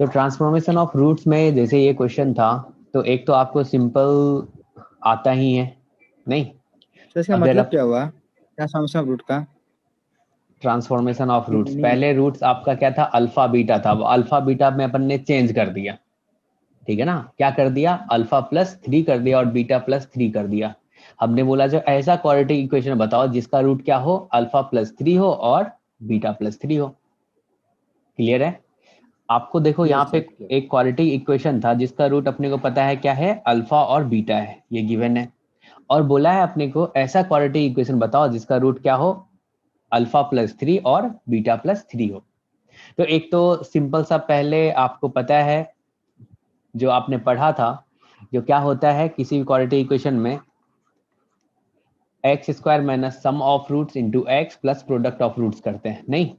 तो transformation of roots में जैसे ये क्वेश्चन था, तो एक तो आपको सिंपल आता ही है नहीं। तो इसका अगर मतलब आप क्या हुआ, क्या समस्या रूट का? ट्रांसफॉर्मेशन ऑफ रूट्स, नहीं। पहले रूट्स आपका क्या था, अल्फा बीटा था, वो अल्फा बीटा में अपन ने चेंज कर दिया, ठीक है ना। क्या कर दिया, अल्फा प्लस 3 कर दिया और बीटा प्लस 3 कर दिया। हमने बोला जो ऐसा क्वाड्रेटिक इक्वेशन बताओ जिसका रूट क्या हो, अल्फा प्लस 3 हो और बीटा प्लस 3 हो। क्लियर है। आपको देखो यहाँ यस पे सर, क्लियर। एक क्वाड्रेटिक इक्वेशन था जिसका रूट अपने को पता है क्या है, अल्फा और बीटा है, ये गिवन है। और बोला है अपने को ऐसा क्वाड्रेटिक इक्वेशन बताओ जिसका रूट क्या हो, अल्फा प्लस 3 और बीटा प्लस 3 हो। तो एक तो सिंपल सा पहले आपको पता है जो आपने पढ़ा था, जो क्या होता है किसी भी क्वाड्रेटिक इक्वेशन में, x square minus sum of roots into x plus product of roots करते हैं, नहीं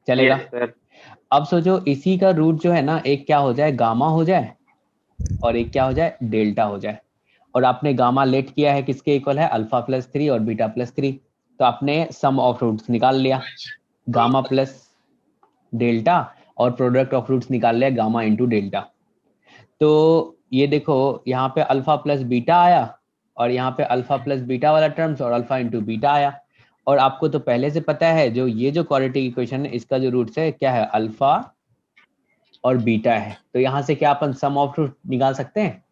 चलेगा। Yes sir. अब सोचो इसी का रूट जो है ना, एक क्या हो जाए गामा हो जाए और एक क्या हो जाए डेल्टा हो जाए। और आपने गामा लेट किया है किसके इक्वल है, अल्फा प्लस 3 और बीटा प्लस 3। तो आपने सम ऑफ रूट्स निकाल लिया, गामा प्लस डेल्टा, और प्रोडक्ट ऑफ रूट्स निकाल लिया गामा इंटू डेल्टा। तो ये देखो यहाँ पे अल्फा प्लस बीटा आया और यहाँ पे अल्फा प्लस बीटा वाला टर्म्स और अल्फा इंटू बीटा आया। और आपको तो पहले से पता है जो ये जो क्वाड्रेटिक इक्वेशन है इसका जो रूट्स है क्या है, अल्फा और बीटा है। तो यहाँ से क्या अपन सम ऑफ रूट निकाल सकते हैं,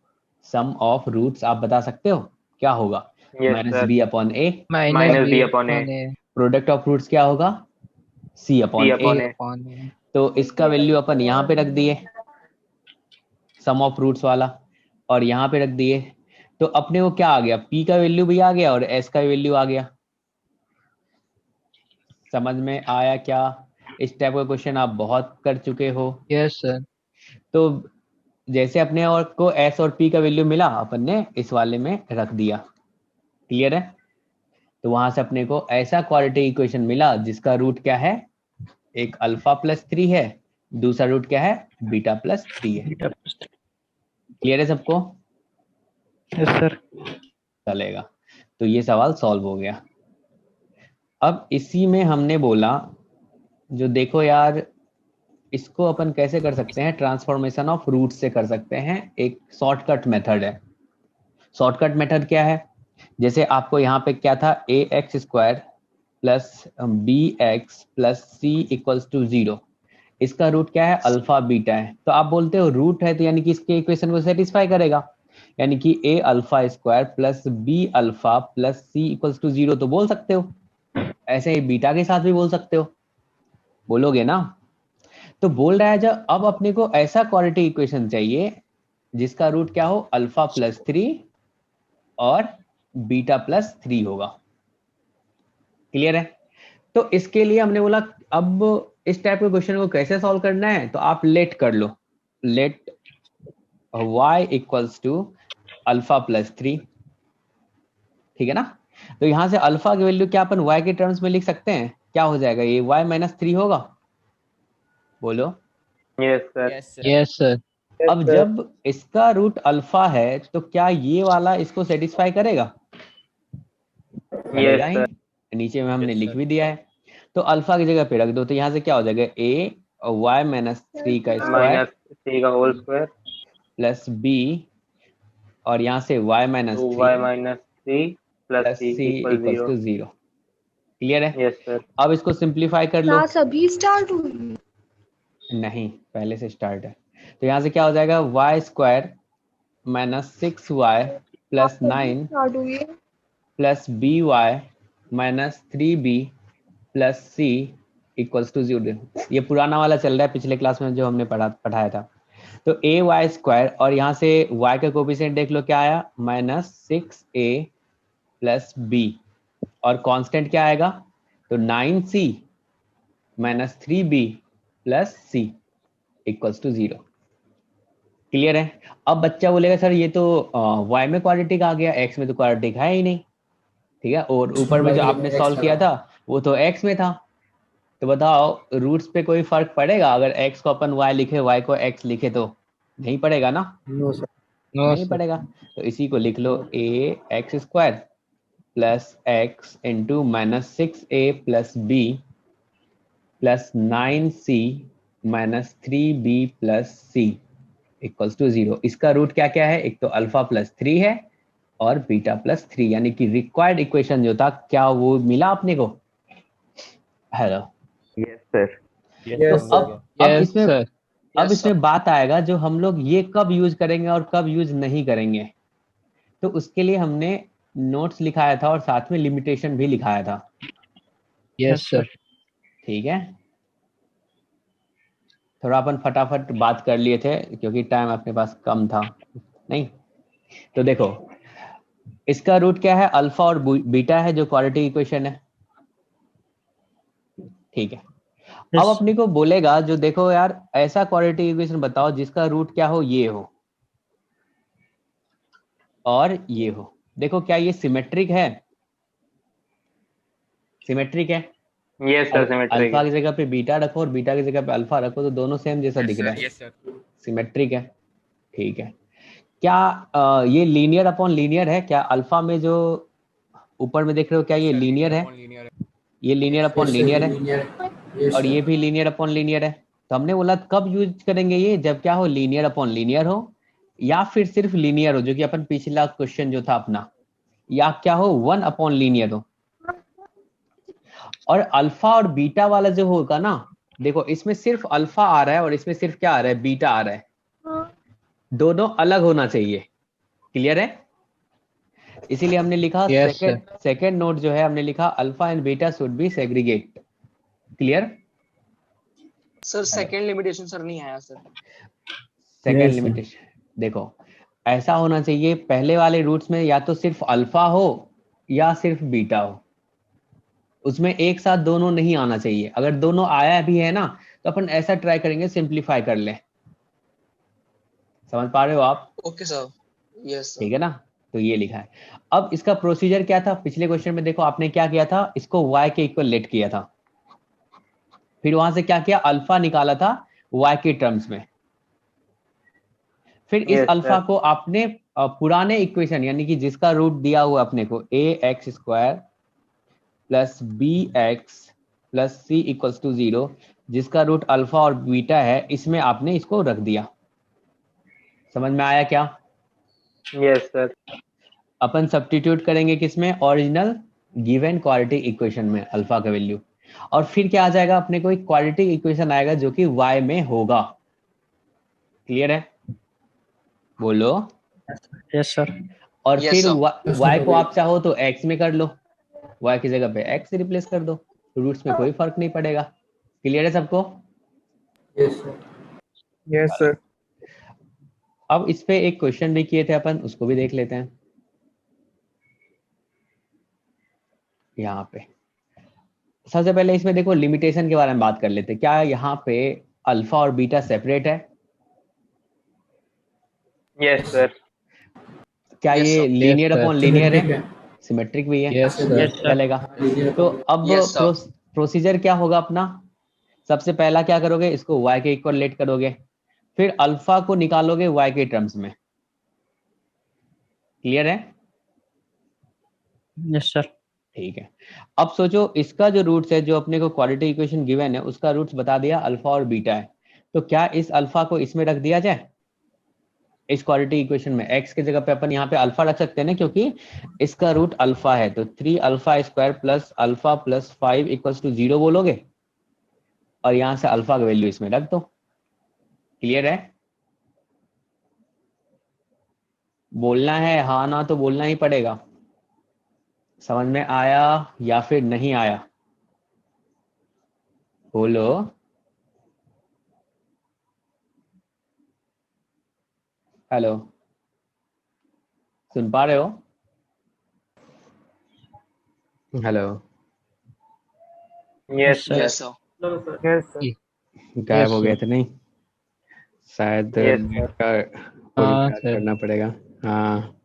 सम ऑफ रूट्स आप बता सकते हो क्या होगा, yes minus sir. B upon A. Minus B और upon A. Product of roots क्या होगा, सी सी अपॉन ए। अपॉन ए। तो इसका वैल्यू अपन यहाँ पे रख दिए, सम ऑफ रूट्स वाला, और यहाँ पे रख दिए। तो अपने को क्या आ गया, पी का वैल्यू भी आ गया और एस का वैल्यू आ गया। समझ में आया क्या। इस टाइप का क्वेश्चन आप बहुत कर चुके हो। Yes sir. तो जैसे अपने और को एस और पी का वैल्यू मिला अपन ने इस वाले में रख दिया। क्लियर है। तो वहां से अपने को ऐसा क्वाड्रेटिक इक्वेशन मिला जिसका रूट क्या है, एक अल्फा प्लस 3 है, दूसरा रूट क्या है, बीटा प्लस 3 है। क्लियर है सबको। Yes sir. चलेगा। तो ये सवाल सॉल्व हो गया। अब इसी में हमने बोला जो देखो यार, इसको अपन कैसे कर सकते हैं, ट्रांसफॉर्मेशन ऑफ रूट से कर सकते हैं, एक शॉर्टकट मेथड है। शॉर्टकट मेथड क्या है, जैसे आपको यहाँ पे क्या था, A X square plus B x plus C equals to 0, इसका रूट क्या है, अल्फा बीटा है। तो आप बोलते हो रूट है तो यानी कि इसके इक्वेशन को सेटिस्फाई करेगा, यानी कि A alpha square plus B alpha plus C equals to 0 तो बोल सकते हो। ऐसे ही बीटा के साथ भी बोल सकते हो, बोलोगे ना। तो बोल रहा है जब अब अपने को ऐसा क्वाड्रेटिक इक्वेशन चाहिए जिसका रूट क्या हो, अल्फा प्लस 3 और बीटा प्लस 3 होगा। क्लियर है। तो इसके लिए हमने बोला अब इस टाइप के क्वेश्चन को कैसे सॉल्व करना है, तो आप लेट कर लो, let y equals to alpha plus 3, ठीक है ना। तो यहां से अल्फा की वैल्यू क्या अपन y के टर्म्स में लिख सकते हैं, क्या हो जाएगा, ये y माइनस 3 होगा, बोलो। Yes sir. Yes sir. अब जब इसका रूट अल्फा है तो क्या ये वाला इसको सेटिस्फाई करेगा, करेगा यस ही। सर। नीचे में हमने लिख भी दिया है। तो अल्फा की जगह पे रख दो, तो यहाँ से क्या हो जाएगा, ए और वाई माइनस 3 का स्क्वायर माइनस सी का होल स्क्वायर प्लस बी, और यहाँ से y minus two 3 Y minus C plus plus C C equal equals 0। To 0। Clear है। Yes sir. अब इसको सिंप्लीफाई कर लो। क्लास अभी स्टार्ट हुई? नहीं, पहले से स्टार्ट है। तो यहाँ से क्या हो जाएगा, y square minus 6y plus class अभी 9 स्टार्ट हुई है? Plus b y minus 3b plus C equals to 0। ये पुराना वाला चल रहा है, पिछले क्लास में जो हमने पढ़ाया था। तो ए वाई स्क्वायर और यहाँ से y का कोफिशिएंट देख लो क्या आया, -6a प्लस बी, और कांस्टेंट क्या आएगा, तो 9c minus 3b plus C equals to 0। Clear है। अब बच्चा बोलेगा सर ये तो y में क्वाड्रेटिक आ गया, x में तो क्वाड्रेटिक है ही नहीं, ठीक है, और ऊपर में जो आपने सॉल्व किया था वो तो x में था। तो बताओ रूट्स पे कोई फर्क पड़ेगा, अगर x को अपन y लिखे y को x लिखे तो नहीं पड़ेगा ना, नो सर। नो नहीं सर। पड़ेगा। तो इसी को लिख लो, A X square plus X into minus 6a plus B plus 9c minus 3b plus C equals to 0। इसका रूट क्या क्या है, एक तो अल्फा प्लस 3 है और बीटा प्लस 3, यानी कि रिक्वायर्ड इक्वेशन जो था क्या वो मिला आपने को? हेलो। Yes, sir. तो Yes, अब Yes, इसमें sir. अब इसमें बात आएगा जो हम लोग ये कब यूज करेंगे और कब यूज नहीं करेंगे। तो उसके लिए हमने नोट्स लिखाया था और साथ में लिमिटेशन भी लिखाया था। Yes, sir. ठीक है, थोड़ा अपन फटाफट बात कर लिए थे क्योंकि टाइम अपने पास कम था। नहीं तो देखो, इसका रूट क्या है, अल्फा और बीटा है जो क्वाड्रेटिक इक्वेशन है। ठीक है, अब yes, अपने को बोलेगा जो देखो यार ऐसा क्वाड्रेटिक इक्वेशन बताओ जिसका रूट क्या हो, ये हो और ये हो। देखो क्या ये सिमेट्रिक है? सिमेट्रिक है। Yes, sir. Symmetric. अल्फा की जगह पे बीटा रखो और बीटा की जगह पे अल्फा रखो तो दोनों सेम जैसा दिख रहा है। सिमेट्रिक है। ठीक है, क्या ये लीनियर अपॉन लीनियर है? क्या अल्फा में जो ऊपर में देख रहे हो क्या ये लीनियर है? ये लीनियर अपॉन लीनियर है और ये भी लीनियर अपॉन लीनियर है। तो हमने बोला कब यूज करेंगे ये, जब क्या हो, लीनियर अपॉन लीनियर हो या फिर सिर्फ लीनियर हो, जो कि अपन पिछला क्वेश्चन जो था अपना, या क्या हो, वन अपॉन लीनियर हो। और अल्फा और बीटा वाला जो होगा ना, देखो इसमें सिर्फ अल्फा आ रहा है और इसमें सिर्फ क्या आ रहा है, बीटा आ रहा है। दोनों अलग होना चाहिए। क्लियर है? इसीलिए हमने लिखा Yes, sir. सेकंड नोट जो है हमने लिखा alpha and beta should be segregate. Clear? Sir second limitation sir नहीं आया sir. Second Yes, sir. Limitation देखो ऐसा होना चाहिए, पहले वाले रूट्स में या तो सिर्फ अल्फा हो या सिर्फ बीटा हो, उसमें एक साथ दोनों नहीं आना चाहिए। अगर दोनों आया भी है ना तो अपन ऐसा ट्राई करेंगे सिंप्लीफाई कर ले। समझ पा रहे हो आप? Okay sir. यस ठीक सर। है ना? तो ये लिखा है। अब इसका प्रोसीजर क्या था, पिछले क्वेश्चन में देखो आपने क्या किया था, इसको y के इक्वल लेट किया था, फिर वहां से क्या किया, अल्फा निकाला था y के टर्म्स में, फिर इस Yes, अल्फा sir. को आपने पुराने इक्वेशन यानी कि जिसका रूट दिया हुआ अपने को ax square plus B x plus C equals to 0, जिसका रूट अल्फा और बीटा है, इसमें आपने इसको रख दिया। समझ में आया क्या? Yes, sir. अपन सब्स्टिट्यूट करेंगे किसमें, ओरिजिनल गिवन क्वाड्रेटिक इक्वेशन में अल्फा का वैल्यू, और फिर क्या आ जाएगा अपने को, एक क्वाड्रेटिक इक्वेशन आएगा जो कि y में होगा। क्लियर है? बोलो। Yes, sir. और Yes, फिर sir. y को आप चाहो तो x में कर लो, y की जगह पे x रिप्लेस कर दो, रूट्स में कोई फर्क नहीं पड़ेगा। क्लियर है सबको? Yes, sir. अब इस पे एक क्वेश्चन भी किए थे अपन, उसको भी देख लेते हैं। यहाँ पे सबसे पहले इसमें देखो लिमिटेशन के बारे में बात कर लेते हैं। क्या यहाँ पे अल्फा और बीटा सेपरेट है? Yes, sir. क्या Yes, ये sir. Yes, linear sir. Upon linear है? सिमेट्रिक भी है, Yes, sir. Yes, sir. चलेगा। तो अब Yes, sir. प्रोसीजर क्या होगा अपना, सबसे पहला क्या करोगे, इसको y के इक्वल लेट करोगे, फिर अल्फा को निकालोगे y के टर्म्स में। क्लियर है? Yes, sir. ठीक है, अब सोचो इसका जो रूट्स है, जो अपने को क्वाड्रेटिक इक्वेशन गिवन है उसका रूट्स बता दिया अल्फा और बीटा है, तो क्या इस अल्फा को इसमें रख दिया जाए, इस क्वाड्रेटिक इक्वेशन में? x की जगह पे अपन यहाँ पे अल्फा रख सकते हैं ना, क्योंकि इसका रूट अल्फा है। तो 3 alpha square plus alpha plus 5 equals to 0 बोलोगे और यहाँ से अल्फा का वैल्यू इसमें रख दो। क्लियर है? बोलना है हाँ ना, तो बोलना ही पड़ेगा। समझ में आया या फिर नहीं आया? बोलो। हेलो, सुन पा रहे हो? Hello, Yes, sir. Yes, sir. Yes, sir. गायब Yes, हो sir. गए थे नहीं? शायद Yes, नेट sir. का को हाँ, रिचार्ज sir. करना पड़ेगा। हाँ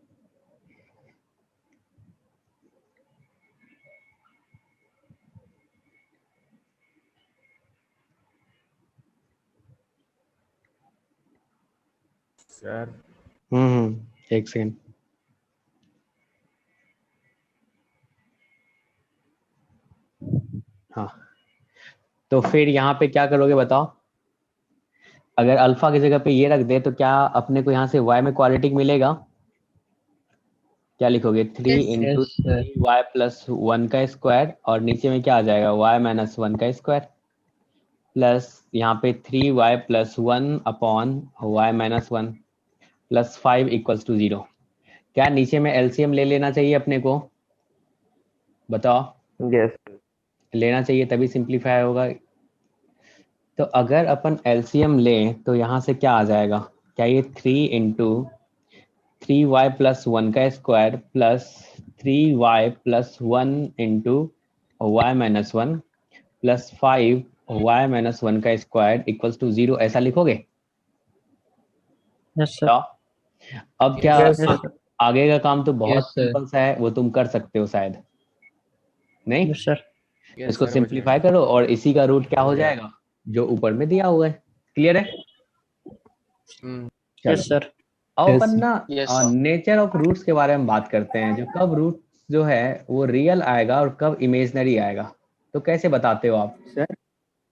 Sir. एक सेकंड। हाँ, तो फिर यहाँ पे क्या करोगे बताओ? अगर अल्फा की जगह पे ये रख दे तो क्या अपने को यहाँ से y में क्वाड्रेटिक मिलेगा? क्या लिखोगे? 3 Yes. Into Yes, sir. y plus 1 का स्क्वायर, और नीचे में क्या आ जाएगा? y माइनस 1 का स्क्वायर, प्लस यहाँ पे 3y plus 1 upon y minus 1 plus 5 equals to 0। क्या नीचे में एलसीएम ले लेना चाहिए अपने को? बताओ। Yes. लेना चाहिए, तभी सिंप्लीफाई होगा। तो अगर अपन एलसीएम लें तो यहाँ से क्या आ जाएगा? क्या ये 3 इंटू 3y प्लस 1 का square plus 3y plus 1 into y minus 1 plus 5y minus 1 का स्क्वायर इक्वल्स टू 0, ऐसा लिखोगे? Yes, sir. बताओ। अब क्या Yes, sir. आगे का काम तो बहुत Yes, sir. सिंपल सा है, वो तुम कर सकते हो शायद, नहीं? Yes, sir. इसको सिंप्लीफाई करो और इसी का रूट क्या हो जाएगा? जो ऊपर में दिया हुआ है। क्लियर है? Yes, sir. अब Yes, अपन ना Yes, sir. Nature of roots के बारे में बात करते हैं, जो कब रूट जो है वो रियल आएगा और कब इमेजनरी आएगा। तो कैसे बताते हो आप? सर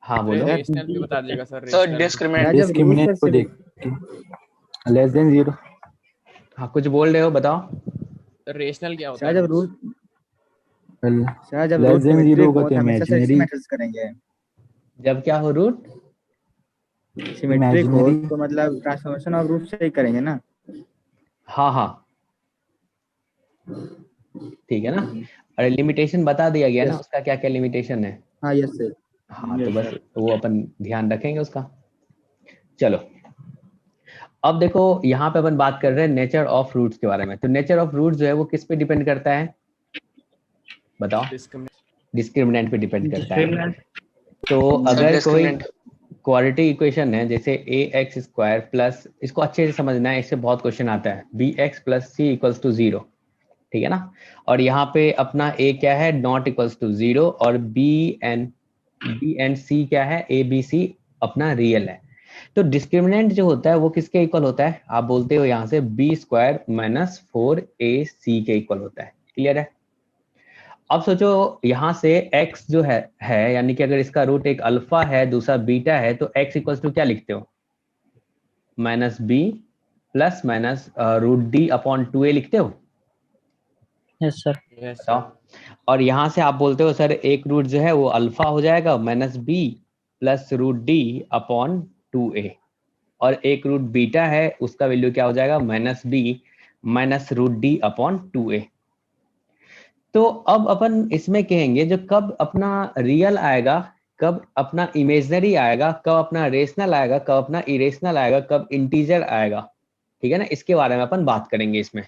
हाँ बोलो। रेशनल भी बता दीजिएगा सर। Sir, rational discriminant. जब डिस्क्रिमिनेंट को देख लेस देन 0 हाँ कुछ बोल रहे हो, बताओ। रेशनल क्या होता सर है? जब रूट सर जब Less root than symmetric zero हो होगा तो तो हमेशा से imaginary। सिमेट्रिक्स करेंगे। जब क्या हो? रूट सिमेट्रिक हो Imaginary। तो मतलब ट्रांसफॉर्मेशन ऑफ रूट से ही करेंगे ना। हाँ हाँ ठीक है ना। अरे लिमिटेशन बता दिया गया ना Yes. उसका, क्या क्या लिमिटेशन है। हाँ यस सर। हाँ तो Yes, बस sir. वो अपन ध्यान रखेंगे उसका। चलो अब देखो यहाँ पे अपन बात कर रहे हैं नेचर ऑफ रूट्स के बारे में। तो नेचर ऑफ रूट्स जो है वो किस पे डिपेंड करता है? बताओ। डिस्क्रिमिनेंट पे डिपेंड करता है। तो Sir, अगर कोई discriminant. क्वाड्रेटिक इक्वेशन है जैसे ए एक्स स्क्वायर प्लस, इसको अच्छे से समझना है, इससे बहुत क्वेश्चन आता है, b x plus C equals to 0, ठीक है ना। और यहाँ पे अपना ए क्या है? नॉट इक्वल्स टू 0, और बी एंड सी क्या है? ए बी सी अपना रियल है। तो डिस्क्रिमिनेंट जो होता है वो किसके इक्वल होता है? आप बोलते हो यहाँ से बी स्क्वायर माइनस 4ac के इक्वल होता है। क्लियर है? अब सोचो यहाँ से x जो है यानी कि अगर इसका रूट एक अल्फा है दूसरा बीटा है, तो x इक्वल्स टू क्या लिखते हो? Minus b plus minus root d upon 2a लिखते हो। Yes, sir. बताओ। और यहाँ से आप बोलते हो सर एक रूट जो है वो अल्फा हो जाएगा minus b plus root d upon 2a, और एक रूट बीटा है उसका वैल्यू क्या हो जाएगा? Minus b minus root d upon 2a। तो अब अपन इसमें कहेंगे जो कब अपना रियल आएगा, कब अपना इमेजनरी आएगा, कब अपना रेशनल आएगा, कब अपना इरेशनल आएगा, कब इंटीजर आएगा, ठीक है ना। इसके बारे में अपन बात करेंगे इसमें।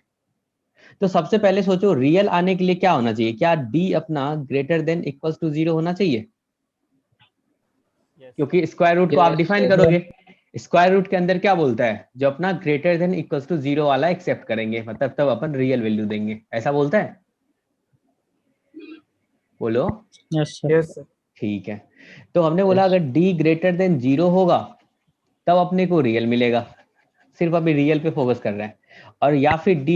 तो सबसे पहले सोचो रियल आने के लिए क्या होना चाहिए? क्या d अपना ग्रेटर देन इक्वल्स टू 0 होना चाहिए? क्योंकि स्क्वायर रूट को आप डिफाइन करोगे, स्क्वायर रूट के अंदर क्या बोलता है? जो अपना ग्रेटर देन इक्वल्स टू 0 वाला एक्सेप्ट करेंगे, मतलब तब अपन रियल वैल्यू देंगे, ऐसा बोलता है। बोलो। Yes, sir. Yes, sir. ठीक है, तो हमने बोला अगर d ग्रेटर देन 0 होगा तब अपने को रियल मिलेगा, सिर्फ अभी रियल पे फोकस कर रहे हैं, और या फिर d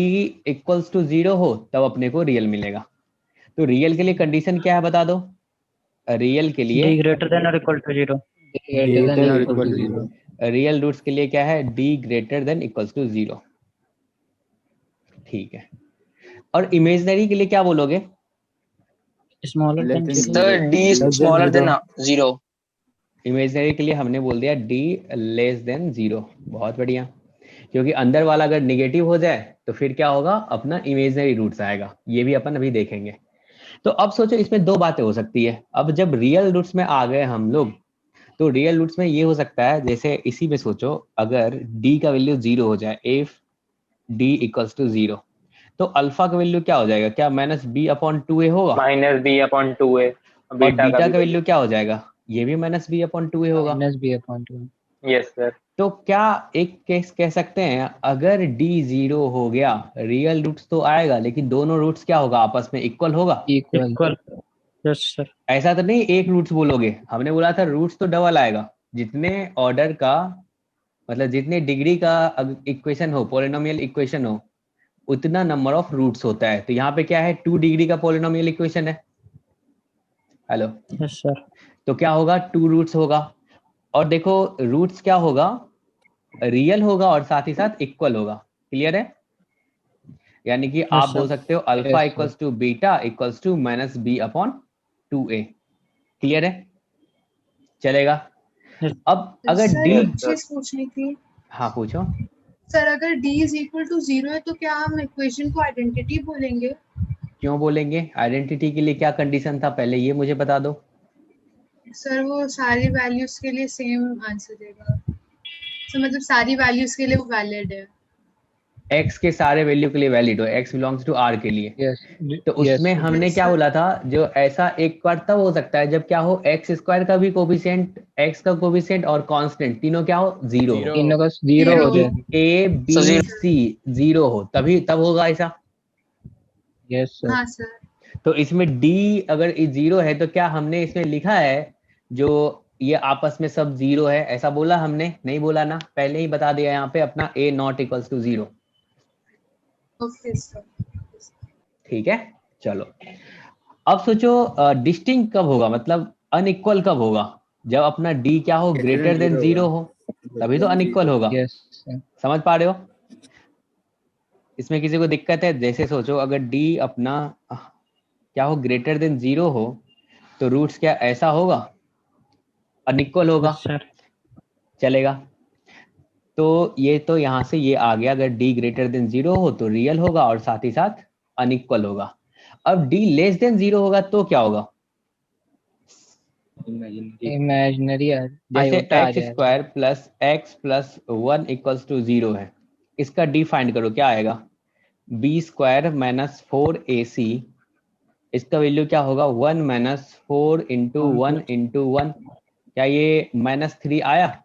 इक्वल्स टू 0 हो तब अपने को रियल मिलेगा। तो रियल के लिए कंडीशन क्या है बता दो? रियल के D लिए greater than or equal to 0. Greater than or equal to 0. Real roots के लिए क्या है? d greater than equals to 0, ठीक है। और इमेजनरी के लिए क्या बोलोगे? Smaller Less than than 0. Sir, D is Less than smaller than 0. 0. Imaginary के लिए हमने बोल दिया d लेस देन 0। बहुत बढ़िया, क्योंकि अंदर वाला अगर निगेटिव हो जाए तो फिर क्या होगा? अपना इमेजनरी रूट्स आएगा, ये भी अपन अभी देखेंगे। तो अब सोचो इसमें दो बातें हो सकती है। अब जब रियल रूट्स में आ गए हम लोग, तो रियल रूट्स में ये हो सकता है, जैसे इसी में सोचो अगर d का वैल्यू 0 हो जाए, इफ d इक्वल्स टू 0, तो अल्फा का वैल्यू क्या हो जाएगा? क्या माइनस बी अपॉन 2a होगा? Minus b upon 2a। और बीटा का वैल्यू क्या हो जाएगा? ये भी माइनस बी अपॉन 2a होगा। Minus b upon 2. Yes sir. तो क्या एक केस कह सकते हैं, अगर d 0 हो गया, रियल रूट्स तो आएगा लेकिन दोनों रूट्स क्या होगा? आपस में इक्वल होगा। Equal. Yes, sir. ऐसा तो नहीं एक रूट्स बोलोगे, हमने बोला था रूट्स तो डबल आएगा। जितने ऑर्डर का मतलब जितने डिग्री का इक्वेशन हो, पोलिनोमियल इक्वेशन हो, उतना नंबर ऑफ रूट्स होता है। तो यहाँ पे क्या है? 2 डिग्री का पोलिनोमियल इक्वेशन है। Hello, Yes, sir. तो क्या होगा? 2 रूट्स होगा। और देखो रूट्स क्या होगा? रियल होगा और साथ ही साथ इक्वल होगा। क्लियर है? यानी कि आप sir. बोल सकते हो alpha Yes, equals to beta equals to minus b upon 2a। Clear है? चलेगा? Yes. अब अगर सर डी, एक चीज पूछनी थी हाँ पूछो। सर, अगर d इज इक्वल टू 0 है तो क्या हम इक्वेशन को आइडेंटिटी बोलेंगे? क्यों बोलेंगे? आइडेंटिटी के लिए क्या कंडीशन था पहले ये मुझे बता दो। सर वो सारी वैल्यूज के लिए सेम आंसर देगा, तो मतलब सारी वैल्यूज के लिए वो वैलिड है। x के सारे वैल्यू के लिए वैलिड हो, x बिलोंग्स टू r के लिए। yes, तो yes, उसमें sir. हमने Yes, क्या sir. बोला था, जो ऐसा एक बार तब हो सकता है जब क्या हो, एक्स स्क्वायर का भी कोफिशिएंट, x का कोफिशिएंट और कांस्टेंट तीनों क्या हो, जीरो हो। Zero. तीनों का 0 हो यानी जाए. कि a b So, zero. c zero हो, तभी तब होगा ऐसा। Yes, sir. हाँ सर। तो इसमें d अगर जीरो है तो क्या हमने इसमें लिखा है जो ये आपस में सब जीरो है, ऐसा बोला हमने? नहीं बोला ना, पहले ही बता दिया यहाँ पे अपना a not equals to zero. Okay sir. ठीक है, चलो अब सोचो डिस्टिंक्ट कब होगा, मतलब अनइक्वल कब होगा, जब अपना d क्या हो, ग्रेटर देन जीरो हो, तभी तो अनइक्वल होगा। Yes, sir. समझ पा रहे हो? इसमें किसी को दिक्कत है? जैसे सोचो अगर d अपना क्या हो, ग्रेटर देन जीरो हो, तो रूट्स क्या ऐसा होगा, अनइक्वल होगा। Yes, sir. चलेगा? तो ये तो यहाँ से ये आ गया, अगर d ग्रेटर देन जीरो हो तो रियल होगा और साथ ही साथ अनइक्वल होगा। अब d लेस देन जीरो होगा तो क्या होगा? Imaginary जैसे iota आ एक्स जाएगा. Square plus x plus one equals to zero है, इसका डी फाइंड करो, क्या आएगा? बी स्क्वायर माइनस 4ac, इसका वैल्यू क्या होगा, 1 माइनस 4 इंटू 1 इंटू 1, क्या ये -3 आया?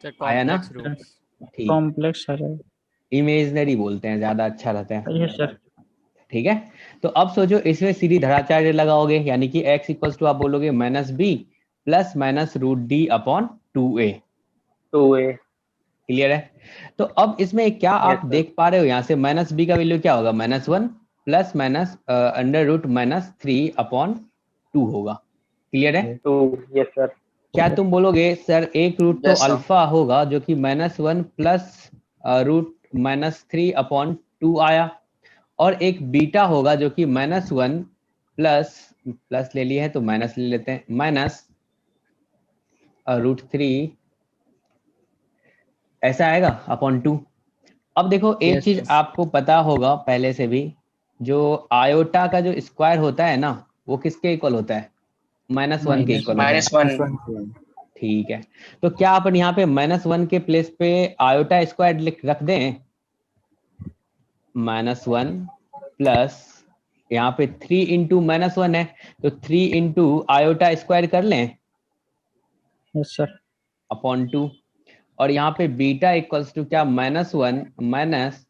Sir, आया ना? complex roots. ठीक, Complex आ जाएगा. इमेजनरी बोलते हैं, ज्यादा अच्छा रहता है। Yes, sir. ठीक है, तो अब सोचो इसमें सीधी धराचार्य लगाओगे, यानी कि x इक्वल्स टू आप बोलोगे minus b plus minus root d upon 2a। 2a। Clear है? तो अब इसमें क्या आप sir. देख पा रहे हो, यहाँ से माइनस बी का वैल्यू क्या होगा, -1 प्लस माइनस अंडर रूट -3 अपॉन 2 होगा। क्लियर है? 2। yes sir। क्या तुम बोलोगे सर एक रूट तो Yes, sir. अल्फा होगा जो कि -1 प्लस रूट -3 अपॉन 2 आया, और एक बीटा होगा जो कि -1 प्लस ले लिया है तो माइनस ले लेते हैं, माइनस √3 ऐसा आएगा अपॉन 2। अब देखो एक Yes, चीज sir. आपको पता होगा पहले से भी, जो आयोटा का जो स्क्वायर होता है ना, वो किसके इक्वल होता है, -1 के इक्वल होता है। -1। ठीक है, तो क्या अपन यहाँ पे -1 के प्लेस पे आयोटा स्क्वायर रख दें, -1 प्लस यहाँ पे 3 इंटू -1 है तो 3 इंटू आयोटा स्क्वायर कर लें Yes, sir. अपॉन 2, और यहाँ पे बीटा इक्वल्स टू क्या, -1 माइनस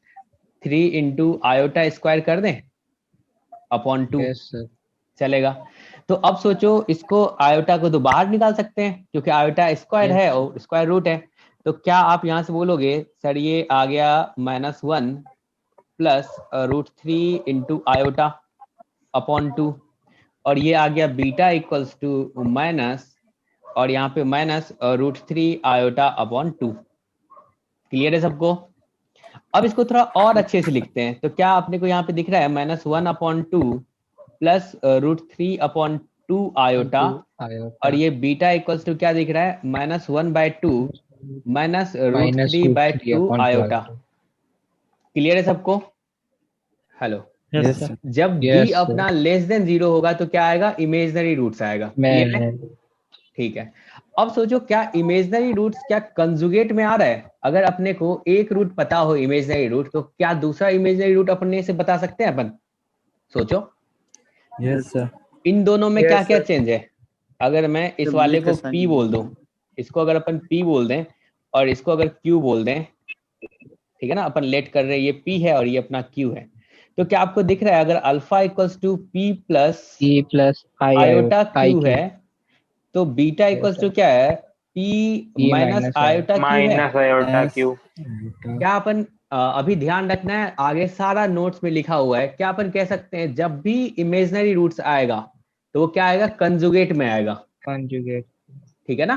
3 इंटू आयोटा स्क्वायर कर दें अपॉन 2। Yes, sir. चलेगा? तो अब सोचो इसको आयोटा को तो बाहर निकाल सकते हैं क्योंकि आयोटा स्क्वायर Yes. है और स्क्वायर रूट है, तो क्या आप यहाँ से बोलोगे सर ये आ गया -1 प्लस √3 इंटू आयोटा अपॉन 2, और ये आ गया बीटा इक्वल्स टू माइनस, और यहाँ पे माइनस √3 आयोटा अपॉन 2। क्लियर है सबको? अब इसको थोड़ा और अच्छे से लिखते हैं, तो क्या आपने को यहाँ पे दिख रहा है -1 अपॉन 2 प्लस √3 अपॉन 2 आयोटा, Iota. और ये बीटा इक्वल्स टू क्या दिख रहा है, -1/2 माइनस √3/2 आयोटा। क्लियर है सबको? हेलो? Yes, sir. जब Yes, d sir. अपना लेस देन जीरो होगा तो क्या आएगा, इमेजनरी रूट्स आएगा। क्लियर है? Imaginary. ठीक है, अब सोचो क्या इमेजनरी रूट्स क्या कंजुगेट में आ रहा है, अगर अपने को एक रूट पता हो इमेजनरी रूट, तो क्या दूसरा इमेजनरी रूट अपने से बता सकते हैं अपन? सोचो यस सर। इन दोनों में Yes, क्या क्या sir. चेंज है। अगर मैं इस सब वाले मिलकर को sign p बोल दूं, इसको अगर अपन p बोल दें और इसको अगर q बोल दें, ठीक है ना, अपन लेट कर रहे हैं, ये p है और ये अपना q है, तो क्या आपको दिख रहा है अगर alpha equals to p plus P plus I iota I q है, तो बीटा इक्वल्स टू क्या है, p P minus minus iota q है। Minus iota Yes. क्यू। क्या अपन अभी ध्यान रखना है, आगे सारा नोट्स में लिखा हुआ है, क्या अपन कह सकते हैं जब भी इमेजनरी रूट्स आएगा तो वो क्या आएगा, कंजुगेट में आएगा। conjugate. ठीक है ना?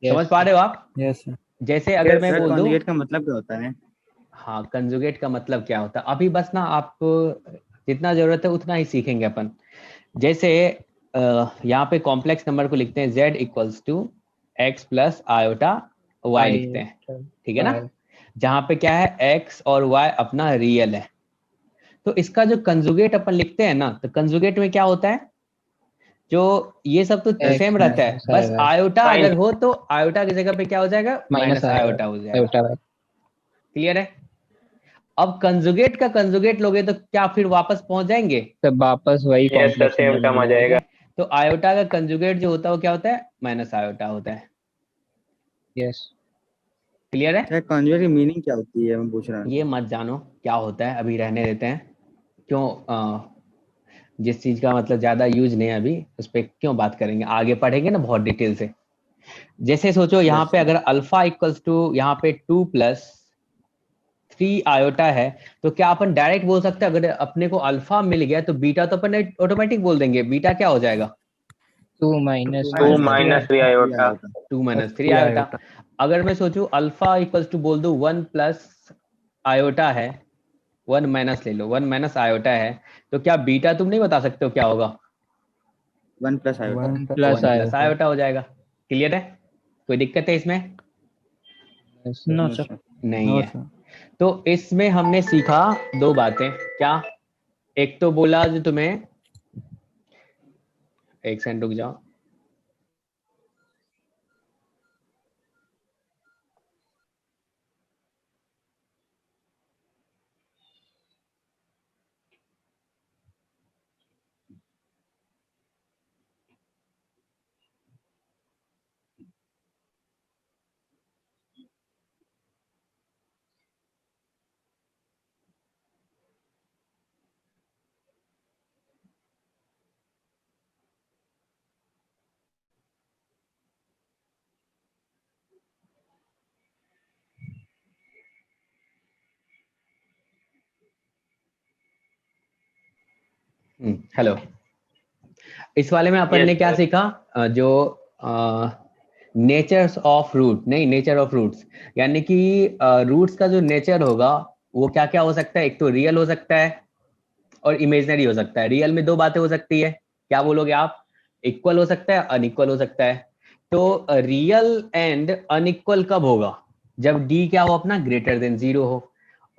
Yes, समझ पा रहे हो आप? Yes sir. जैसे अगर मैं सर बोल दूं, कॉन्जुगेट का मतलब क्या होता है? हाँ कंजुगेट का मतलब क्या होता है, अभी बस ना आपको जितना जरूरत है उतना ही सीखेंगे अपन। जैसे यहाँ पे कॉम्प्लेक्स नंबर को लिखते हैं z equals to x plus iota y लिखते हैं, ठीक है ना। जहाँ पे क्या है x और y अपना रियल है, तो इसका जो कंजुगेट अपन लिखते हैं ना, तो कंजुगेट में क्या होता है, जो ये सब तो X सेम रहता है, minus बस आएगा, आयोटा Sin. अगर हो तो आयोटा की जगह पे क्या हो जाएगा, माइनस माइनस आएगा, आयोटा हो जाएगा। Iota bye. क्लियर है। अब कंजुगेट का कंजुगेट लोगे तो क्या फिर वापस पहुंच जाएंगे, तो वापस वही Yes, sir, complex same number term आ मिल जाएगा। जाएगा। तो आयोटा का कंजुगेट जो होता है वो क्या होता है, माइनस आयोटा होता है। यस, क्लियर है। सर कॉन्जुगेट की मीनिंग क्या होती है मैं पूछ रहा हूँ। ये मत जानो क्या होता है, अभी रहने देते हैं। क्यों जिस चीज का मतलब ज्यादा यूज नहीं है अभी उस पर क्यों बात करेंगे, आगे पढ़ेंगे ना बहुत डिटेल से। जैसे सोचो यहाँ Yes, पे sir. अगर अल्फा इक्वल्स टू यहाँ पे 2+3 आयोटा है, तो क्या अपन डायरेक्ट बोल सकते हैं, अगर अपने को अल्फा मिल गया तो बीटा तो अपन ऑटोमेटिक बोल देंगे, बीटा क्या हो जाएगा, 2 minus 2 3 minus 3 iota. 2 - 3 आयोटा। अगर मैं सोचूं अल्फा इक्वल्स टू बोल दूं 1+ आयोटा है, 1 माइनस ले लो, 1 माइनस आयोटा है, तो क्या बीटा तुम नहीं बता सकते हो क्या होगा, 1+ आयोटा। 1+ 1+ आयोटा हो जाएगा। क्लियर है, कोई दिक्कत है इसमें, नो No, सर। sir. नहीं है। तो इसमें हमने सीखा दो बातें, क्या, एक तो बोला जो तुम्हें, एक सेकंड रुक जाओ, हेलो। इस वाले में अपन Yes, ने क्या sir. सीखा, जो नेचर्स ऑफ रूट, नहीं नेचर ऑफ रूट्स, यानी कि रूट्स का जो नेचर होगा वो क्या क्या हो सकता है, एक तो रियल हो सकता है और इमेजनरी हो सकता है। रियल में दो बातें हो सकती है, क्या बोलोगे आप, इक्वल हो सकता है, अनइक्वल हो सकता है। तो रियल एंड अनइक्वल कब होगा, जब डी क्या हो अपना ग्रेटर देन 0 हो,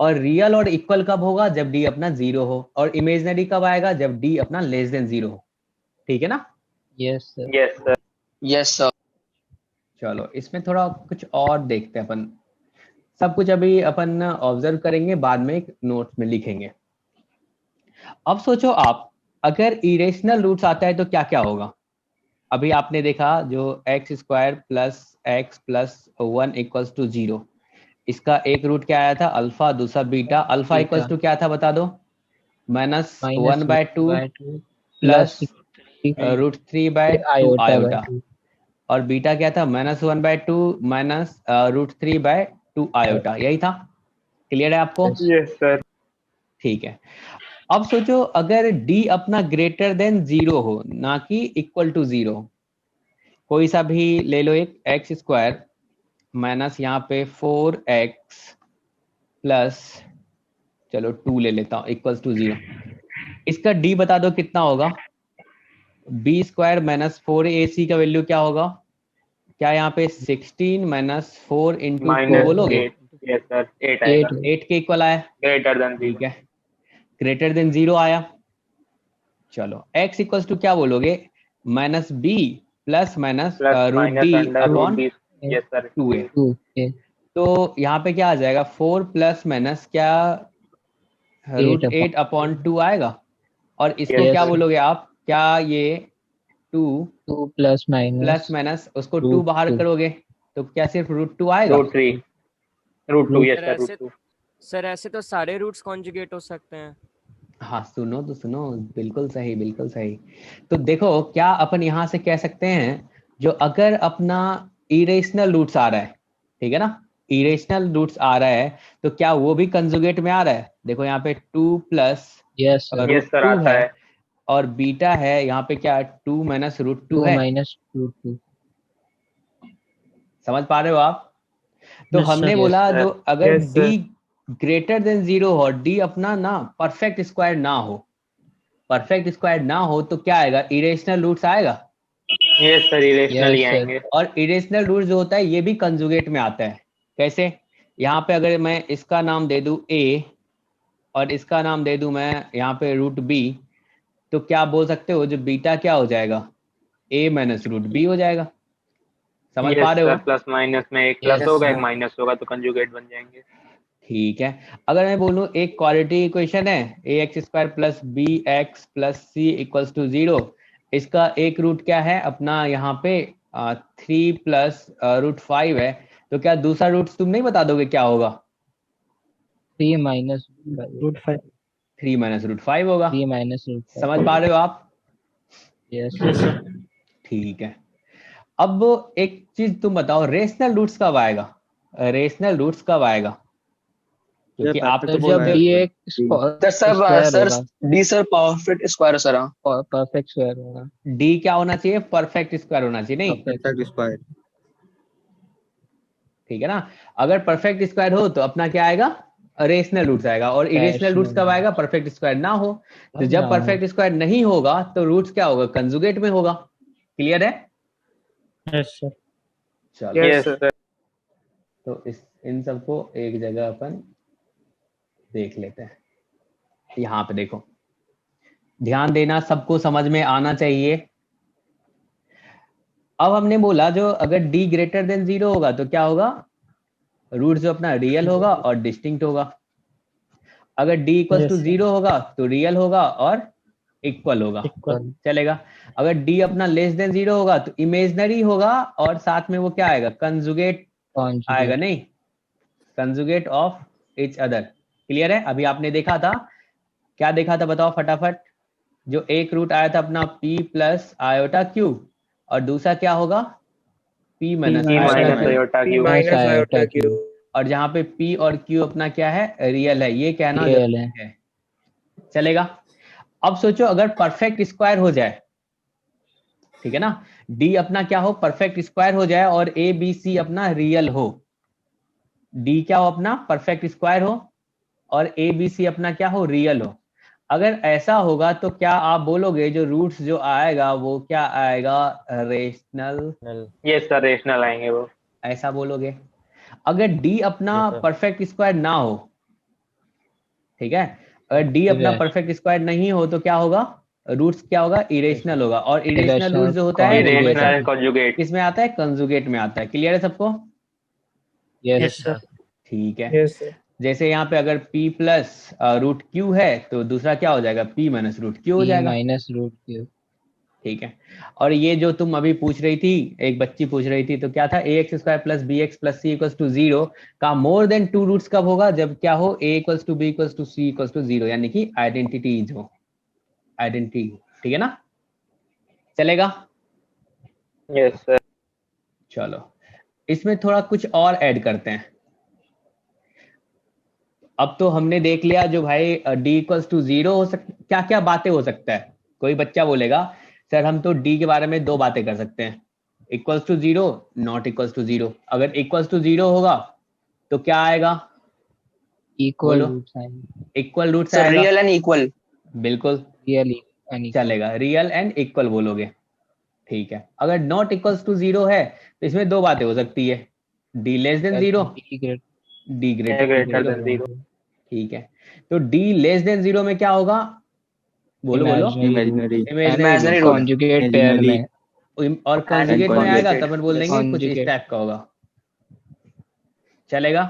और रियल और इक्वल कब होगा, जब डी अपना 0 हो, और इमेजनरी कब आएगा, जब डी अपना लेस देन 0 हो। ठीक है ना। Yes sir. Yes, sir. Yes sir. चलो इसमें थोड़ा कुछ और देखते हैं अपन, सब कुछ अभी अपन ऑब्जर्व करेंगे, बाद में एक नोट्स में लिखेंगे। अब सोचो आप, अगर इरेशनल रूट्स आता है तो क्या क्या होगा। अभी आपने देखा जो x² + x + 1 = 0, इसका एक रूट क्या आया था अल्फा, दूसरा बीटा। अल्फा इक्वल्स टू क्या था बता दो, -1/2 -1/2 plus plus √3/2 iota by iota, 2। और बीटा क्या था -1/2 माइनस √3/2 आयोटा, यही था। क्लियर है आपको। Yes, sir. ठीक है। अब सोचो अगर d अपना ग्रेटर देन 0 हो, ना कि इक्वल टू 0, कोई सा भी ले लो, एक x² माइनस यहाँ पे 4x प्लस, चलो 2 ले लेता हूँ, इक्वल्स टू 0, इसका d बता दो कितना होगा, b² - 4ac का वैल्यू क्या होगा, क्या यहाँ पे 16 - 4 × 2 Minus बोलोगे, 8. Yes, sir. 8 आएगा. 8 के इक्वल आया, Greater than 0. ठीक है, ग्रेटर देन 0 आया। चलो x इक्वल्स टू क्या बोलोगे, -b plus minus Plus minus √d under root upon d. Yes, sir. 2a। 2 के तो यहाँ पे क्या आ जाएगा, 4 प्लस माइनस क्या, 8 √8 अपॉन 2 आएगा, और इसको Yes, क्या यस, बोलोगे आप, क्या ये 2 2 प्लस प्लस माइनस माइनस उसको 2 रूट बाहर 2 करोगे तो क्या सिर्फ √2 आएगा। root 3. Root 2. Root Yes, sir sir. ऐसे Root 2. सर ऐसे तो सारे रूट्स कॉन्जुगेट हो सकते हैं। हाँ सुनो तो सुनो, बिल्कुल सही बिल्कुल सही। तो देखो क्या अपन यहाँ से कह सकते हैं, जो अगर अपना इरेशनल रूट्स आ रहा है, ठीक है ना, इरेशनल रूट्स आ रहा है, तो क्या वो भी कंजुगेट में आ रहा है। देखो यहाँ पे 2 plus yes sir, Yes, sir. √2 आता है, है. और बीटा है यहाँ पे क्या 2 - √2 2 है। Minus root 2। समझ पा रहे हो आप। तो Yes, हमने sir. बोला Yes, जो sir. अगर Yes, sir. D greater then 0 हो, डी अपना ना परफेक्ट स्क्वायर ना हो, परफेक्ट स्क्वायर ना हो तो क्या आएगा, इरेशनल रूट्स आएगा। Yes, sir. Irrational ही Yes, sir. आएंगे। और इरेशनल रूट जो होता है ये भी कंजुगेट में आता है। कैसे, यहाँ पे अगर मैं इसका नाम दे दूं a और इसका नाम दे दूं मैं यहाँ पे रूट b, तो क्या बोल सकते हो, जो बीटा क्या हो जाएगा, a माइनस रूट b हो जाएगा। समझ पा Yes, रहे sir. हो? प्लस माइनस में एक Yes, प्लस होगा, एक sir. माइनस होगा, तो कंजुगेट बन जाएंगे। ठीक है, अगर मैं बोलूं एक क्वाड्रेटिक इक्वेशन है ax² plus bx plus c equals to 0, इसका एक रूट क्या है अपना यहाँ पे 3 प्लस रूट 5 है, तो क्या दूसरा रूट तुम नहीं बता दोगे क्या होगा? 3 minus Root 5. 3 माइनस रूट 5 होगा। 3 minus root 5. समझ पा रहे हो आप? Yes. Yes, sir. ठीक है, अब एक चीज तुम बताओ, रेशनल रूट्स कब आएगा? रेशनल रूट्स कब आएगा? क्योंकि आप तो तो जब बोलते हो dx सर सब square सर होगा, D sir perfect square sir. हाँ perfect square होगा, डी क्या होना चाहिए, परफेक्ट स्क्वायर होना चाहिए, नहीं? perfect perfect square. ठीक है ना, अगर परफेक्ट स्क्वायर हो तो अपना क्या आएगा, रेशनल रूट्स आएगा। और इरेशनल रूट्स कब आएगा, परफेक्ट स्क्वायर ना हो। तो जब परफेक्ट स्क्वायर नहीं होगा तो रूट्स क्या होगा, कंजुगेट में होगा। क्लियर है? Yes, sir. चलो, Yes, sir. तो इन सबको एक जगह अपन देख लेते हैं। यहाँ पे देखो, ध्यान देना, सबको समझ में आना चाहिए। अब हमने बोला जो अगर d ग्रेटर देन 0 होगा तो क्या होगा, रूट जो अपना रियल होगा और डिस्टिंक्ट होगा। अगर d equals to Yes, sir. 0 होगा तो रियल होगा और इक्वल होगा, Equal. चलेगा। अगर d अपना लेस देन 0 होगा तो इमेजनरी होगा और साथ में वो क्या आएगा, कंजुगेट conjugate. आएगा, नहीं, conjugate of each other. Clear है? अभी आपने देखा था, क्या देखा था बताओ फटाफट। जो एक रूट आया था अपना p प्लस आयोटा q और दूसरा क्या होगा, p minus P iota minus q। Iota Q. minus iota q. और जहाँ पे p और q अपना क्या है, रियल है, ये कहना Real जरूरी है। चलेगा। अब सोचो अगर परफेक्ट स्क्वायर हो जाए, ठीक है ना, d अपना क्या हो, परफेक्ट स्क्वायर हो जाए और a b c अपना रियल हो। d क्या हो अपना, परफेक्ट स्क्वायर हो और a b c अपना क्या हो, रियल हो। अगर ऐसा होगा तो क्या आप बोलोगे जो रूट्स जो आएगा वो क्या आएगा, रेशनल? Yes, sir. रेशनल आएंगे वो। ऐसा बोलोगे। अगर d अपना परफेक्ट स्क्वायर ना हो, ठीक है, अगर d अपना Irrational. परफेक्ट स्क्वायर नहीं हो तो क्या होगा, रूट्स क्या होगा, इरेशनल होगा। और इरेशनल Irrational रूट जो होता है वो conjugate. हमेशा इरेशनल कंजुगेट। किसमें आता है, कंजुगेट में आता है। क्लियर है सबको? Yes, Yes, sir. ठीक है। Yes, sir. जैसे यहाँ पे अगर p प्लस रूट q है तो दूसरा क्या हो जाएगा, p माइनस रूट q हो p जाएगा। minus root q. ठीक है। और ये जो तुम अभी पूछ रही थी, एक बच्ची पूछ रही थी, तो क्या था, ax² plus bx plus c equals to 0 का मोर देन 2 रूट्स कब होगा, जब क्या हो, a equals to b equals to c equals to 0, यानी कि आइडेंटिटीज हो, आइडेंटिटी। ठीक है ना, चलेगा? Yes, sir. चलो, इसमें थोड़ा कुछ और ऐड करते हैं। अब तो हमने देख लिया जो भाई d इक्वल्स टू 0 हो सकता, क्या क्या बातें हो सकता है। कोई बच्चा बोलेगा सर हम तो d के बारे में 2 बातें कर सकते हैं, equals to 0, not equals to 0। अगर इक्वल्स टू 0 होगा तो क्या आएगा, Equal बोलो। root sign. Equal root sir आएगा, रियल एंड इक्वल। बिल्कुल Real and equal. चलेगा, रियल एंड इक्वल बोलोगे। ठीक है। अगर नॉट इक्वल्स टू 0 है तो इसमें 2 बातें हो सकती है, d less than 0, D greater. d greater Greater than than 0। 0. ठीक है, तो d लेस देन 0 में क्या होगा, बोलो बोलो। Imaginary. Imaginary root. Conjugate pair Imaginary. में. और कंजुगेट में आएगा conjugated. तब अपन बोल देंगे कुछ इस Conjugate. टाइप का होगा। चलेगा?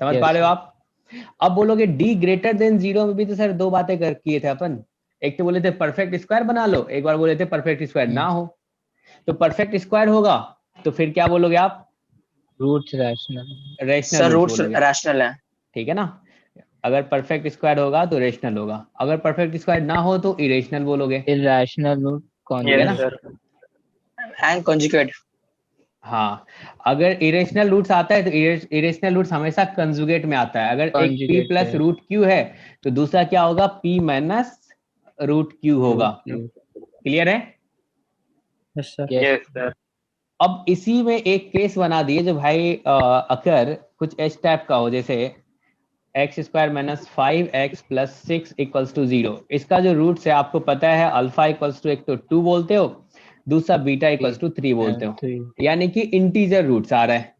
समझ Yes, पा रहे हो sir. आप? अब बोलोगे d ग्रेटर देन 0 में भी तो सर 2 बातें कर किए थे अपन। एक तो बोले थे परफेक्ट स्क्वायर बना लो, एक बार बोले थे परफेक्ट स्क्वायर ना हो। तो परफेक्ट स्क्वायर होगा तो फिर क्या बोलोगे आप, Roots rational. Rational sir root roots बोलोगे। रैशनल है। ठीक है ना, अगर परफेक्ट स्क्वायर होगा तो रेशनल होगा, अगर परफेक्ट स्क्वायर ना हो तो इरेशनल बोलोगे। Irrational root Yes, ना? conjugate. sir. And conjugate. हाँ, अगर इरेशनल रूट्स आता है तो इरेशनल रूट्स हमेशा कंजुगेट में आता है। अगर एक p Conjugate प्लस है. रूट q है तो दूसरा क्या होगा, p माइनस रूट q होगा। Root Q. क्लियर है? Yes, sir. Yes. Yes, sir. अब इसी में एक केस बना दिए जो भाई अगर कुछ इस टाइप का हो, जैसे x square minus 5x plus 6 equals to 0। इसका जो रूट्स है आपको पता है, अल्फा इक्वल्स टू एक तो 2 बोलते हो, दूसरा बीटा इक्वल्स टू 3 बोलते हो, 3 यानी कि इंटीजर रूट्स आ रहा है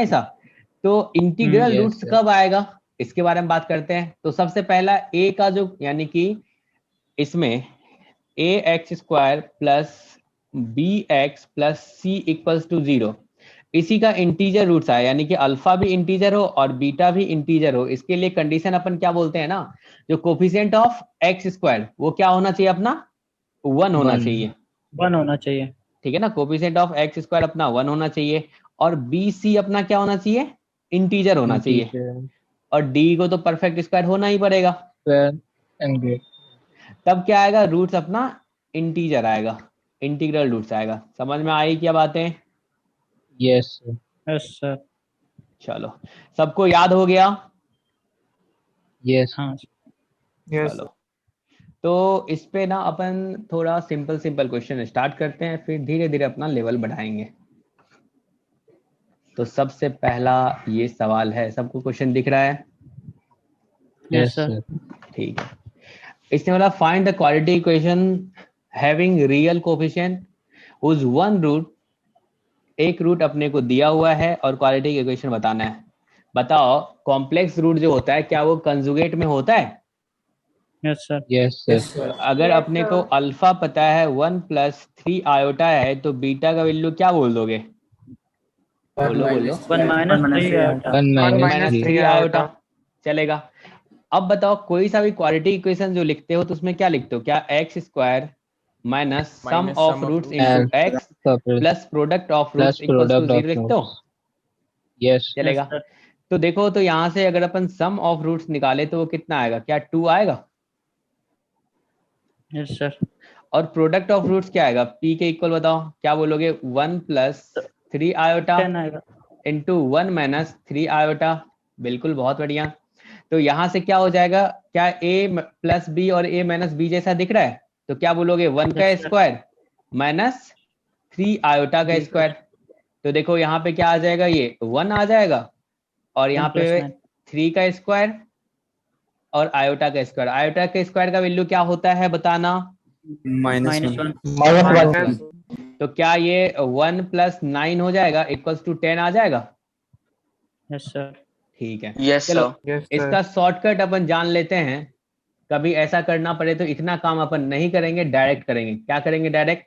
ऐसा। तो इंटीग्रल yes, रूट्स sir. कब आएगा इसके बारे में बात करते हैं। तो सबसे पहला a का जो, यानी कि इसमें a x square plus B x plus C equals to 0, इसी का इंटीजर रूट्स आया, यानी कि अल्फा भी इंटीजर हो और बीटा भी इंटीजर हो। इसके लिए कंडीशन अपन क्या बोलते हैं ना, जो कोफिशिएंट ऑफ एक्स स्क्वायर वो क्या होना चाहिए अपना, 1 होना चाहिए, 1 होना चाहिए। ठीक है ना। कोफिशिएंट ऑफ एक्स स्क्वायर अपना 1 होना चाहिए, और बी सी अपना क्या होना चाहिए, इंटीजर होना चाहिए, और डी को तो परफेक्ट स्क्वायर होना ही पड़ेगा। तब क्या आएगा, रूट्स अपना इंटीजर आएगा, इंटीग्रल रूट्स आएगा। समझ में आई क्या बातें? yes sir. Yes sir. चलो, सबको याद हो गया? yes हाँ चलो, तो इस पे ना अपन थोड़ा सिंपल क्वेश्चन स्टार्ट करते हैं, फिर धीरे धीरे अपना लेवल बढ़ाएंगे। तो सबसे पहला ये सवाल है, सबको क्वेश्चन दिख रहा है? Yes sir. ठीक है। इसने बोला find the quality equation having real coefficient whose one root, एक रूट अपने को दिया हुआ है और क्वालिटी इक्वेशन बताना है। बताओ कॉम्प्लेक्स रूट जो होता है क्या वो कंजुगेट में होता है? Yes sir. yes sir. अगर अपने को अल्फा पता है 1 प्लस 3 आयोटा है, तो बीटा का वैल्यू क्या बोल दोगे? बोलो 1 माइनस 3 आयोटा। 1 minus 3 3 आयोटा चलेगा। अब बताओ कोई सा भी क्वालिटी इक्वेशन जो लिखते हो तो उसमें क्या लिखते हो, क्या x square minus sum of roots into x plus product of roots equals to 0 लिखते हो? yes चलेगा। Yes, तो देखो, तो यहाँ से अगर अपन सम ऑफ रूट्स निकाले तो वो कितना आएगा, क्या 2 आएगा? Yes sir. और प्रोडक्ट ऑफ रूट्स क्या आएगा, p के इक्वल बताओ, क्या बोलोगे? 1 प्लस 3 आयोटा 10 आएगा। Into 1 minus 3 iota. बिल्कुल, बहुत बढ़िया। तो यहाँ से क्या हो जाएगा, क्या a प्लस बी और a माइनस बी जैसा दिख रहा है? तो क्या बोलोगे, 1 का Yes, sir. Square minus 3 iota का स्क्वायर। तो देखो यहाँ पे क्या आ जाएगा, ये 1 आ जाएगा, और यहाँ 10 पे plus 9. 3 का स्क्वायर और आयोटा का स्क्वायर। आयोटा के स्क्वायर का वैल्यू क्या होता है बताना? -1। तो क्या ये 1 प्लस 9 हो जाएगा इक्वल्स टू 10 आ जाएगा? Yes sir. ठीक है। यस चलो, सर। इसका शॉर्टकट अपन जान लेते हैं। कभी ऐसा करना पड़े तो इतना काम अपन नहीं करेंगे, डायरेक्ट करेंगे। क्या करेंगे डायरेक्ट?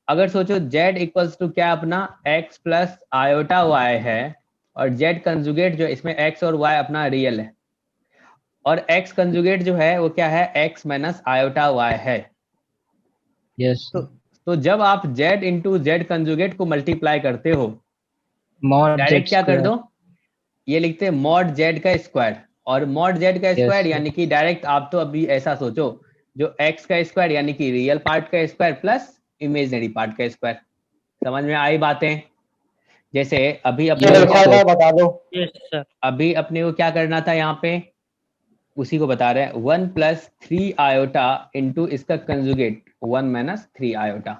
अगर सोचो z इक्वल्स टू क्या अपना x प्लस आयोटा y है, और z कंजुगेट जो इसमें x और y अपना रियल है, और x कंजुगेट जो है वो क्या है, x माइनस आयोटा y है। yes तो जब आप z इंटू जेड कंजुगेट को मल्टीप्लाई करते हो, mod डायरेक्ट z क्या कर square. दो, ये लिखते हैं मॉड जेड का स्क्वायर। और मॉड जेड का स्क्वायर sir. यानी कि डायरेक्ट आप तो अभी ऐसा सोचो, जो x का स्क्वायर यानी कि रियल पार्ट का स्क्वायर प्लस इमेजिनरी पार्ट का स्क्वायर। समझ में आई बातें? जैसे अभी अपने बता दो। Yes sir. अभी अपने को क्या करना था, यहाँ पे उसी को बता रहे हैं, 1 प्लस 3 आयोटा इंटू इसका कंजुगेट 1 माइनस 3 आयोटा।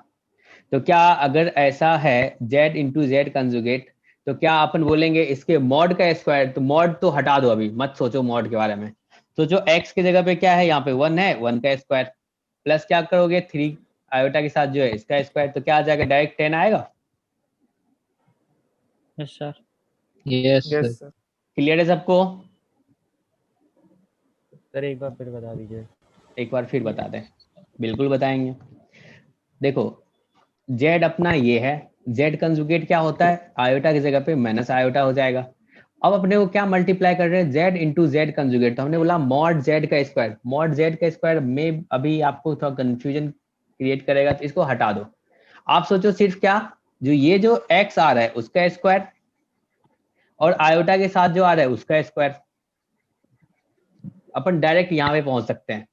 तो क्या अगर ऐसा है z इंटू जेड कंजुगेट, तो क्या अपन बोलेंगे इसके मॉड का स्क्वायर? तो मॉड तो हटा दो, अभी मत सोचो मॉड के बारे में। तो जो x की जगह पे क्या है, यहाँ पे 1 है, 1 का स्क्वायर प्लस क्या करोगे 3 आयोटा के साथ जो है इसका स्क्वायर। तो क्या आ जाएगा, डायरेक्ट 10 आएगा। Yes sir. yes sir. Clear है सबको? सर एक बार फिर बता दीजिए। एक बार फिर बता दें, बिल्कुल बताएंगे। देखो z अपना ये है, z कंजुगेट क्या होता है, आयोटा की जगह पे माइनस आयोटा हो जाएगा। अब अपने को क्या मल्टीप्लाई कर रहे हैं, z इंटू जेड कंजुगेट। तो हमने बोला मॉड z का स्क्वायर। मॉड z का स्क्वायर में अभी आपको थोड़ा कंफ्यूजन क्रिएट करेगा, तो इसको हटा दो। आप सोचो सिर्फ क्या, जो ये जो x आ रहा है उसका स्क्वायर, और आयोटा के साथ जो आ रहा है उसका स्क्वायर। अपन डायरेक्ट यहाँ पे पहुंच सकते हैं,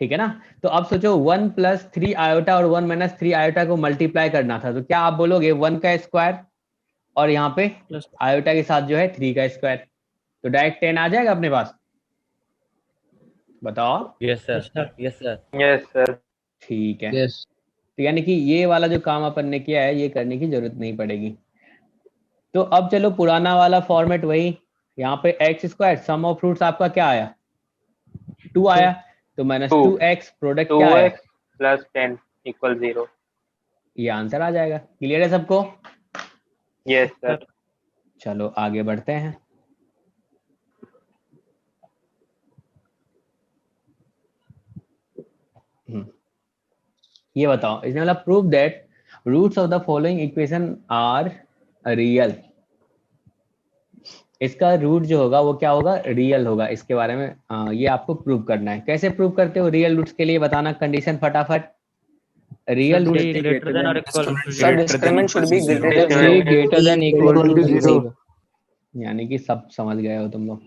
ठीक है ना। तो अब सोचो 1 प्लस 3 आयोटा और 1 माइनस 3 आयोटा को मल्टीप्लाई करना था, तो क्या आप बोलोगे 1 का स्क्वायर और यहाँ पे प्लस आयोटा के साथ जो है 3 का स्क्वायर। तो डायरेक्ट 10 आ जाएगा अपने पास, बताओ। Yes Yes, sir. Sir. Yes sir. Yes sir. ठीक है। yes तो यानी कि ये वाला जो काम अपन ने किया है ये करने की जरूरत नहीं पड़ेगी। तो अब चलो पुराना वाला फॉर्मेट वही, यहाँ पे x square sum of roots आपका क्या आया 2 आया, तो माइनस 2x प्रोडक्ट क्या आया 2x plus 10 equals 0. ये आंसर आ जाएगा। क्लियर है सबको? Yes sir. चलो आगे बढ़ते हैं। ये बताओ, इसने मतलब prove that roots of the following equation are real. इसका रूट जो होगा वो क्या होगा, रियल होगा। इसके बारे में ये आपको प्रूव करना है। कैसे प्रूव करते हो रियल रूट्स के लिए, बताना कंडीशन फटाफट। Real root greater than or equal to Sir, discriminant should be greater than equal to 0. यानी कि सब समझ गए हो तुम लोग।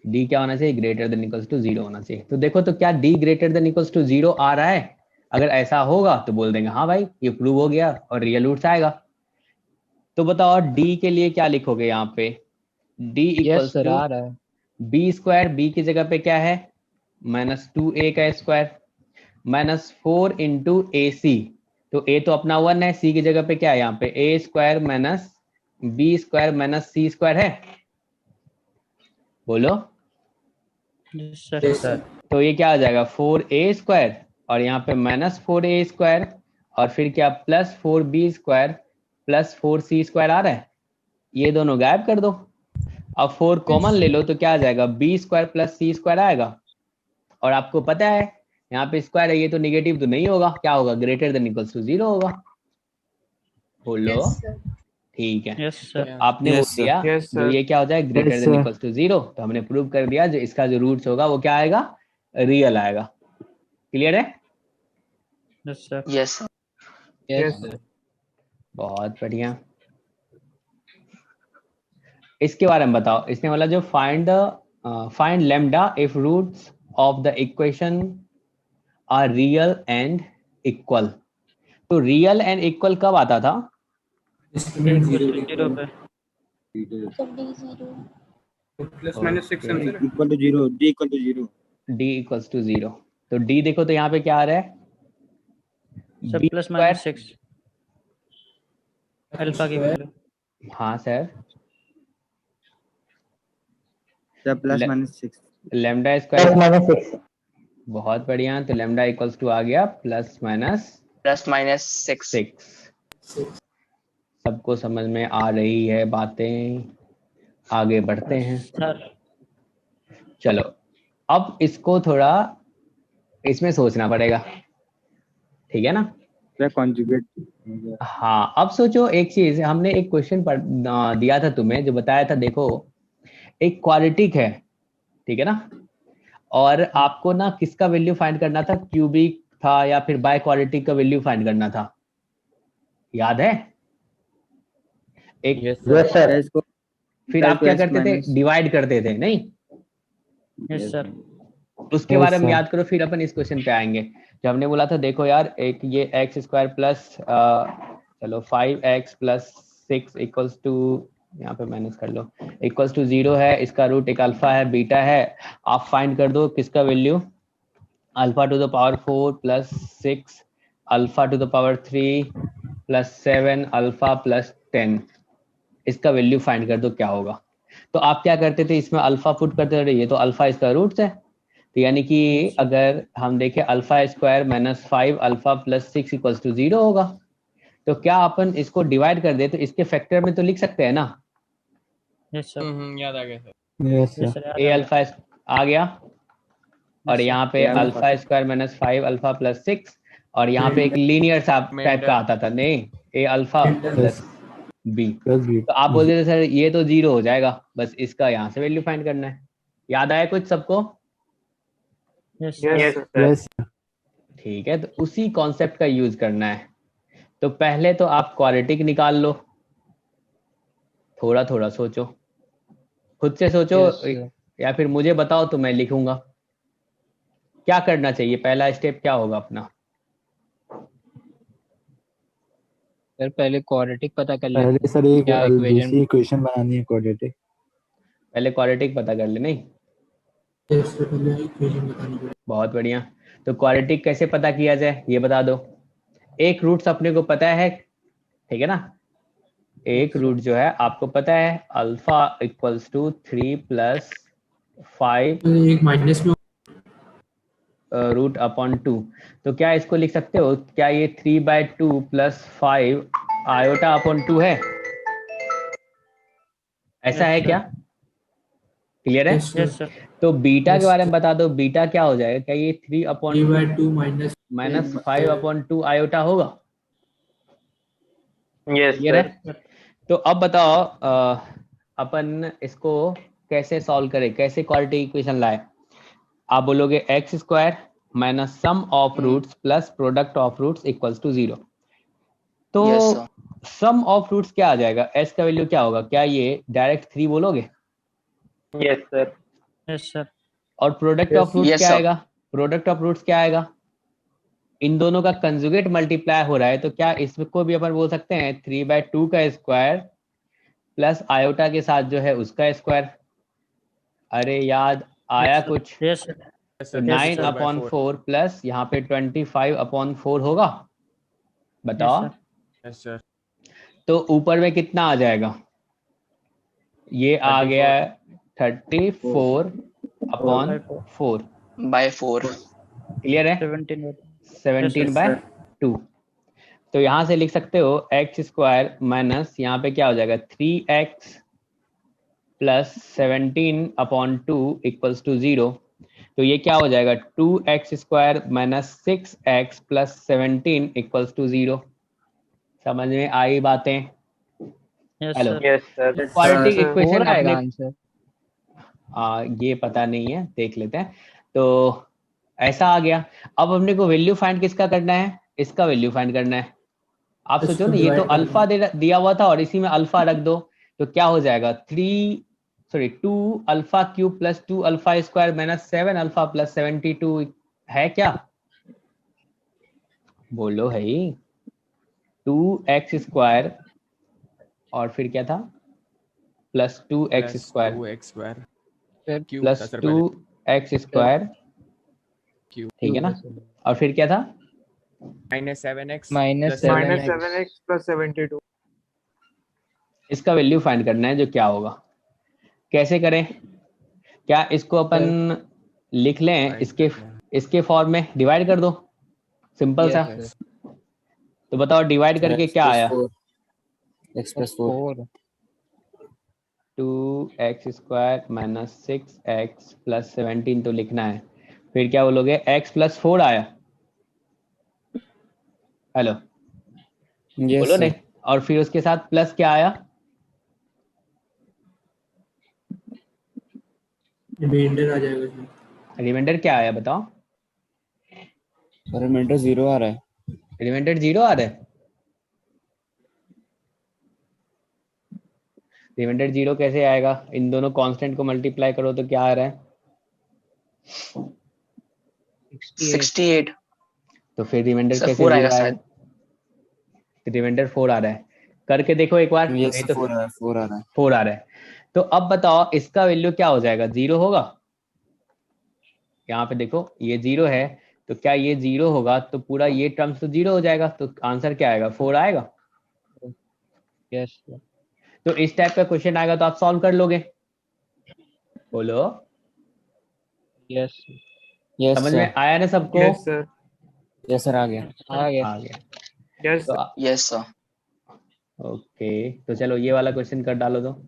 डी क्या होना चाहिए, ग्रेटर देन इक्वल्स टू 0 होना चाहिए। तो देखो तो क्या d greater than equals to 0 आ रहा है? अगर ऐसा होगा तो बोल देंगे हाँ भाई ये प्रूव हो गया और रियल रूट्स आएगा। तो बताओ डी के लिए क्या लिखोगे यहाँ पे, डी इक्वल्स सर आ टू रहा है। बी स्क्वायर, बी की जगह पे क्या है -2a का स्क्वायर -4 इंटू ए सी। तो a तो अपना 1 है, c की जगह पे क्या है यहाँ पे a square minus b square minus c square है। बोलो। सर तो ये क्या आ जाएगा 4a स्क्वायर और यहाँ पे -4a स्क्वायर और फिर क्या +4b स्क्वायर +4c स्क्वायर आ रहा है। ये दोनों गायब कर दो। अब 4 कॉमन ले लो तो क्या आ जाएगा b स्क्वायर प्लस सी स्क्वायर आएगा। और आपको पता है यहाँ पे स्क्वायर है, ये तो निगेटिव तो नहीं होगा, क्या होगा ग्रेटर देन इक्वल्स टू 0 होगा। बोलो। Yes, sir. ठीक है। यस सर आपने बोल दिया Yes, जो sir. ये क्या हो जाए ग्रेटर देन इक्वल्स टू 0, तो हमने प्रूव कर दिया जो इसका जो रूट्स होगा वो क्या आएगा, रियल आएगा। क्लियर है? Yes sir Yes, sir. Yes, sir. बहुत बढ़िया। इसके बारे में बताओ। इसने बोला जो find lambda if roots of the equation are real and equal. तो रियल एंड इक्वल कब आता था? 0 पे Plus minus 6 answer. Equal to 0, d equal to 0। D equals to 0। तो डी देखो तो यहाँ पे क्या आ रहा है sir B plus square. -6 alpha की वैल्यू। हाँ sir, plus minus 6। Lambda square बहुत बढ़िया। तो लैम्डा इक्वल्स टू आ गया +- +- 6. सबको समझ में आ रही है बातें? आगे बढ़ते हैं। सर चलो अब इसको थोड़ा इसमें सोचना पड़ेगा, ठीक है ना? क्या कॉन्जुगेट? हाँ अब सोचो एक चीज, हमने एक क्वेश्चन दिया था तुम्हें जो बताया था, देखो एक क्वाड्रेटिक है, ठीक है ना, और आपको ना किसका वैल्यू फाइंड करना था, क्यूबिक था या फिर बाय क्वाड्रेटिक का वैल्यू फाइंड करना था, याद है? एक इसको फिर आप क्या करते थे, डिवाइड करते थे नहीं? यस सर उसके बारे में याद करो, फिर अपन इस क्वेश्चन पे आएंगे। जब हमने बोला था देखो यार एक ये एक्स स्क्वायर प्लस चलो 5x प्लस 6 इक्वल्स टू, यहाँ पे माइनस कर लो, इक्वल्स टू 0 है, इसका रूट एक अल्फा है बीटा है, आप फाइंड कर दो किसका value, alpha two the power 4 plus 6 alpha two the power 3 plus 7 alpha plus 10, इसका वैल्यू फाइंड कर दो क्या होगा। तो आप क्या करते थे, इसमें अल्फा पुट करते रहे, ये तो अल्फा इसका रूट्स है, तो यानी कि अगर हम देखें alpha square -5 alpha plus 6 equals to 0 होगा। तो क्या अपन इसको डिवाइड कर दे तो इसके फैक्टर में तो लिख सकते हैं ना? यस सर याद आ गया सर। यस सर ए अल्फा आ गया और यहाँ पे अल्फा स्क्वायर -5 अल्फा प्लस 6 और यहाँ पे एक लीनियर सा टाइप का आता था, नहीं ए अल्फा प्लस बी, तो आप बोलते थे सर ये तो 0 हो जाएगा, बस इसका यहाँ से वैल्यू फाइंड करना है। याद आया कुछ सबको? Yes Yes sir. ठीक है, तो उसी कॉन्सेप्ट का यूज करना है। तो पहले तो आप क्वाड्रेटिक निकाल लो, थोड़ा थोड़ा सोचो, खुद से सोचो या फिर मुझे बताओ तो मैं लिखूंगा। क्या करना चाहिए, पहला स्टेप क्या होगा अपना? सर पहले क्वाड्रेटिक पता कर ले। पहले सर एक दूसरी इक्वेशन बनानी है क्वाड्रेटिक। पहले क्वाड्रेटिक पता कर ले, नहीं? बहुत बढ़िया। तो क्वाड्रेटिक कैसे पता किया जाए ये बता दो। एक रूट्स अपने को पता है, ठीक है ना, एक रूट जो है आपको पता है अल्फा इक्वल्स टू 3 प्लस 5 एक माइनस में रूट अपॉन 2। तो क्या इसको लिख सकते हो, क्या ये 3/2 प्लस 5 आयोटा अपॉन 2 है, ऐसा है क्या? क्लियर है? Yes sir. तो बीटा के बारे में बता दो, बीटा क्या हो जाएगा, क्या ये 3/2 माइनस 5/2 आयोटा होगा? यस क्लियर है? तो अब बताओ अपन इसको कैसे सॉल्व करें, कैसे क्वाड्रेटिक इक्वेशन लाए? आप बोलोगे x square minus sum of roots plus product of roots equals to 0। तो Yes, sir. Sum of roots क्या आ जाएगा, एस का वैल्यू क्या होगा, क्या ये डायरेक्ट 3 बोलोगे? Yes sir yes sir. और प्रोडक्ट ऑफ रूट्स Yes, क्या sir. आएगा? प्रोडक्ट ऑफ रूट्स क्या आएगा? इन दोनों का कंजुगेट मल्टीप्लाई हो रहा है, तो क्या इसको भी अपन बोल सकते हैं 3/2 का स्क्वायर प्लस आयोटा के साथ जो है उसका स्क्वायर। अरे याद आया कुछ? Yes sir. तो 9/4 प्लस यहाँ पे 25/4 होगा, बताओ। Yes, sir. तो ऊपर में कितना आ जाएगा, ये आ गया 34/4। By 4. क्लियर है? 17/2। तो यहाँ से लिख सकते हो एक्स स्क्वायर माइनस यहाँ पे क्या हो जाएगा 3x प्लस 17/2 इक्वल्स टू 0। तो ये क्या हो जाएगा 2x square minus 6x plus 17 equals to 0। समझ में आई बातें? Yes, hello, sir. Yes sir quadratic equation four आएगा अपने आंसर। ये पता नहीं है, देख लेते हैं। तो ऐसा आ गया। अब हमने को वैल्यू फाइंड किसका करना है, इसका वैल्यू फाइंड करना है। आप सोचो ना, ये तो अल्फा दिया हुआ था और इसी में अल्फा रख दो, तो क्या हो जाएगा 2 alpha cube plus 2 alpha square minus 7 alpha plus 72 है क्या? बोलो है ही। 2x स्क्वायर और फिर क्या था plus 2x square plus 2x square, ठीक है ना, और फिर क्या था माइनस सेवन एक्स प्लस 72 इसका वैल्यू फाइंड करना है जो क्या होगा। कैसे करें, क्या इसको अपन लिख लें इसके फॉर्म में, डिवाइड कर दो, सिंपल सा। तो बताओ डिवाइड करके क्या आया, x plus 4 2x square minus 6x plus 17 तो लिखना है, फिर क्या बोलोगे x प्लस 4 आया। हेलो, बोलो नहीं, और फिर उसके साथ प्लस क्या आया, रिमाइंडर आ जाएगा इसमें। रिमाइंडर क्या आया बताओ? रिमाइंडर 0 आ रहा है। रिमाइंडर 0 आ रहा है। रिमाइंडर 0 कैसे आएगा, इन दोनों कांस्टेंट को मल्टीप्लाई करो तो क्या आ रहा है 68. तो फिर रिमाइंडर Sir, कैसे 4 0 आएगा आएगा? शायद. रिमाइंडर 4 आ रहा है, करके देखो एक बार। ये नहीं तो 4 आ रहा है 4 आ रहा है 4 आ रहा है। तो अब बताओ इसका वैल्यू क्या हो जाएगा, 0 होगा। यहाँ पे देखो ये 0 है, तो क्या ये 0 होगा तो पूरा ये टर्म्स तो 0 हो जाएगा, तो आंसर क्या आएगा 4 आएगा। यस तो इस टाइप का क्वेश्चन आएगा तो आप सॉल्व कर लोगे, बोलो। यस यस समझ में आया ना सबको? सर यस सर आ गया आ गया। आ गया। यस तो Yes, sir. ओके, तो चलो ये वाला क्वेश्चन कर डालो। तो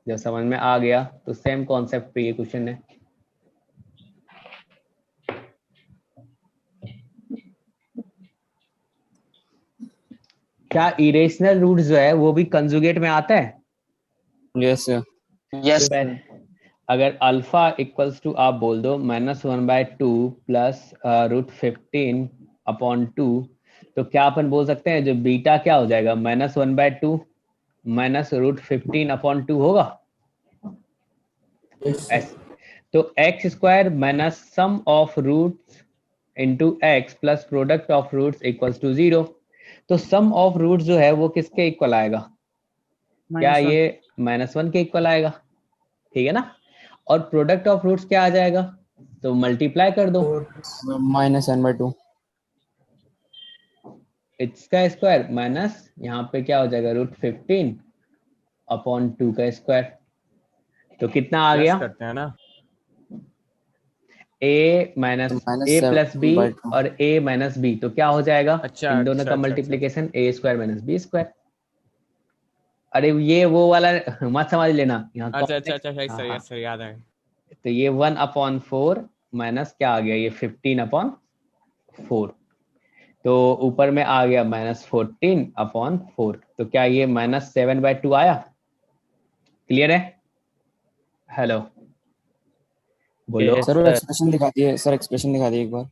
जब समझ में आ गया तो सेम कॉन्सेप्ट पे ये क्वेश्चन है। क्या इरेशनल रूट जो है वो भी कंजुगेट में आता है? Yes sir Yes. अगर अल्फा इक्वल्स टू आप बोल दो -1/2 प्लस √15/2, तो क्या अपन बोल सकते हैं जो बीटा क्या हो जाएगा -1/2 माइनस √15/2 होगा। तो x square minus sum of roots into x plus product of roots equals to 0। तो सम ऑफ रूट्स जो है वो किसके इक्वल आएगा, क्या ये -1 के इक्वल आएगा, ठीक है ना। और प्रोडक्ट ऑफ रूट्स क्या आ जाएगा, तो मल्टीप्लाई कर दो। -1/2 इसका स्क्वायर माइनस यहाँ पे क्या हो जाएगा √15/2 का स्क्वायर। तो कितना आ गया? प्लस करते हैं ना। a minus minus a plus b 7/2. और a माइनस b, तो क्या हो जाएगा? अच्छा, इन दोनों अच्छा, का अच्छा, multiplication a square minus b square. अरे ये वो वाला मत समझ लेना यहाँ। अच्छा, अच्छा, अच्छा, हाँ, सही हाँ। सही याद है। तो ये 1/4 माइनस क्या आ गया? ये 15/4। तो ऊपर में आ गया -14/4। तो क्या ये -7/2 आया? क्लियर है? हेलो बोलो। Yes, सर वो sir. एक्सप्रेशन दिखा दिए, सर एक्सप्रेशन दिखा दिए एक बार।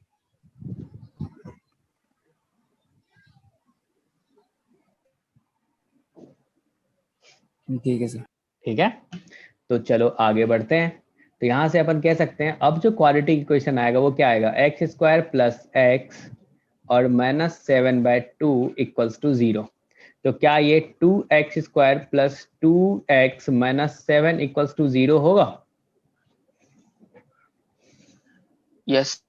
ठीक है सर। ठीक है, तो चलो आगे बढ़ते हैं। तो यहाँ से अपन कह सकते हैं अब जो क्वाड्रेटिक इक्वेशन आएगा वो क्या आएगा? x² + x और -7/2 = 0। तो क्या ये 2x² + 2x - 7 = 0 होगा? यस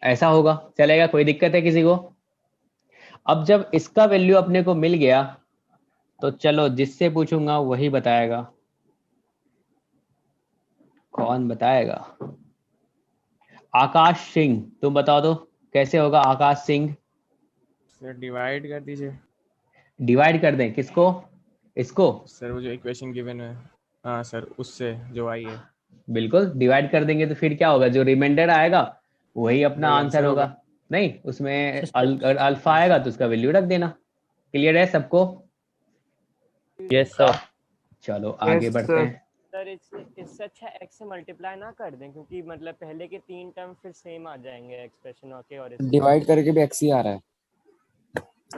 ऐसा होगा, चलेगा? कोई दिक्कत है किसी को? अब जब इसका वैल्यू अपने को मिल गया तो चलो जिससे पूछूंगा वही बताएगा। कौन बताएगा? आकाश सिंह, तुम बताओ तो कैसे होगा आकाश सिंह? सर डिवाइड कर दीजिए। डिवाइड कर दें किसको? इसको? सर वो जो इक्वेशन गिवन है, हाँ सर, उससे जो आई है। बिल्कुल डिवाइड कर देंगे तो फिर क्या होगा? जो रिमाइंडर आएगा वही अपना वही आंसर आंसर होगा। होगा। नहीं, उसमें अगर अल्फा आएगा तो उसका वैल्यू रख देना। क्लियर है सबको? Yes, sir. चलो आगे बढ़ते sir. हैं। सर इससे अच्छा x से मल्टीप्लाई ना कर दें, क्योंकि मतलब पहले के 3 टर्म फिर सेम आ जाएंगे एक्सप्रेशन के, और इसके डिवाइड करके भी x ही आ रहा है।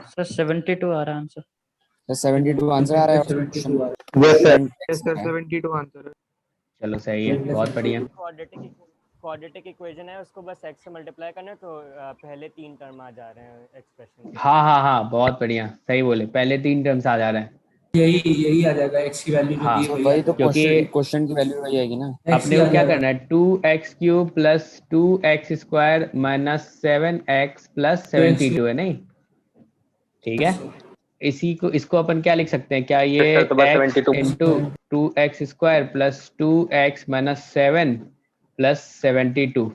सर 72 आ रहा है आंसर। सर 72 आंसर आ रहा है। 72 आ Yes, sir. Yes, sir. 72 answer है। चलो सही है, बहुत बढ़िया। क्वाड्रेटिक इक्वेशन है, उसको बस x से मल्टीप्लाई करना है, तो पहले 3 टर्म आ जा रहे हैं एक्सप्रेशन के। हाँ हाँ हाँ, बहुत बढ़िया, सही बोले, पहले 3 टर्म्स आ जा रहे हैं। यही आ जाएगा x की वैल्यू जो हाँ, दी हुई वही है। तो क्योंकि क्वेश्चन की वैल्यू वही आएगी ना। अपने को क्या करना है? 2x³ + 2x² - 7x + 72 है नहीं? ठीक है, इसको अपन क्या लिख सकते हैं? क्या ये x × 2x² + 2x - 7 + 72।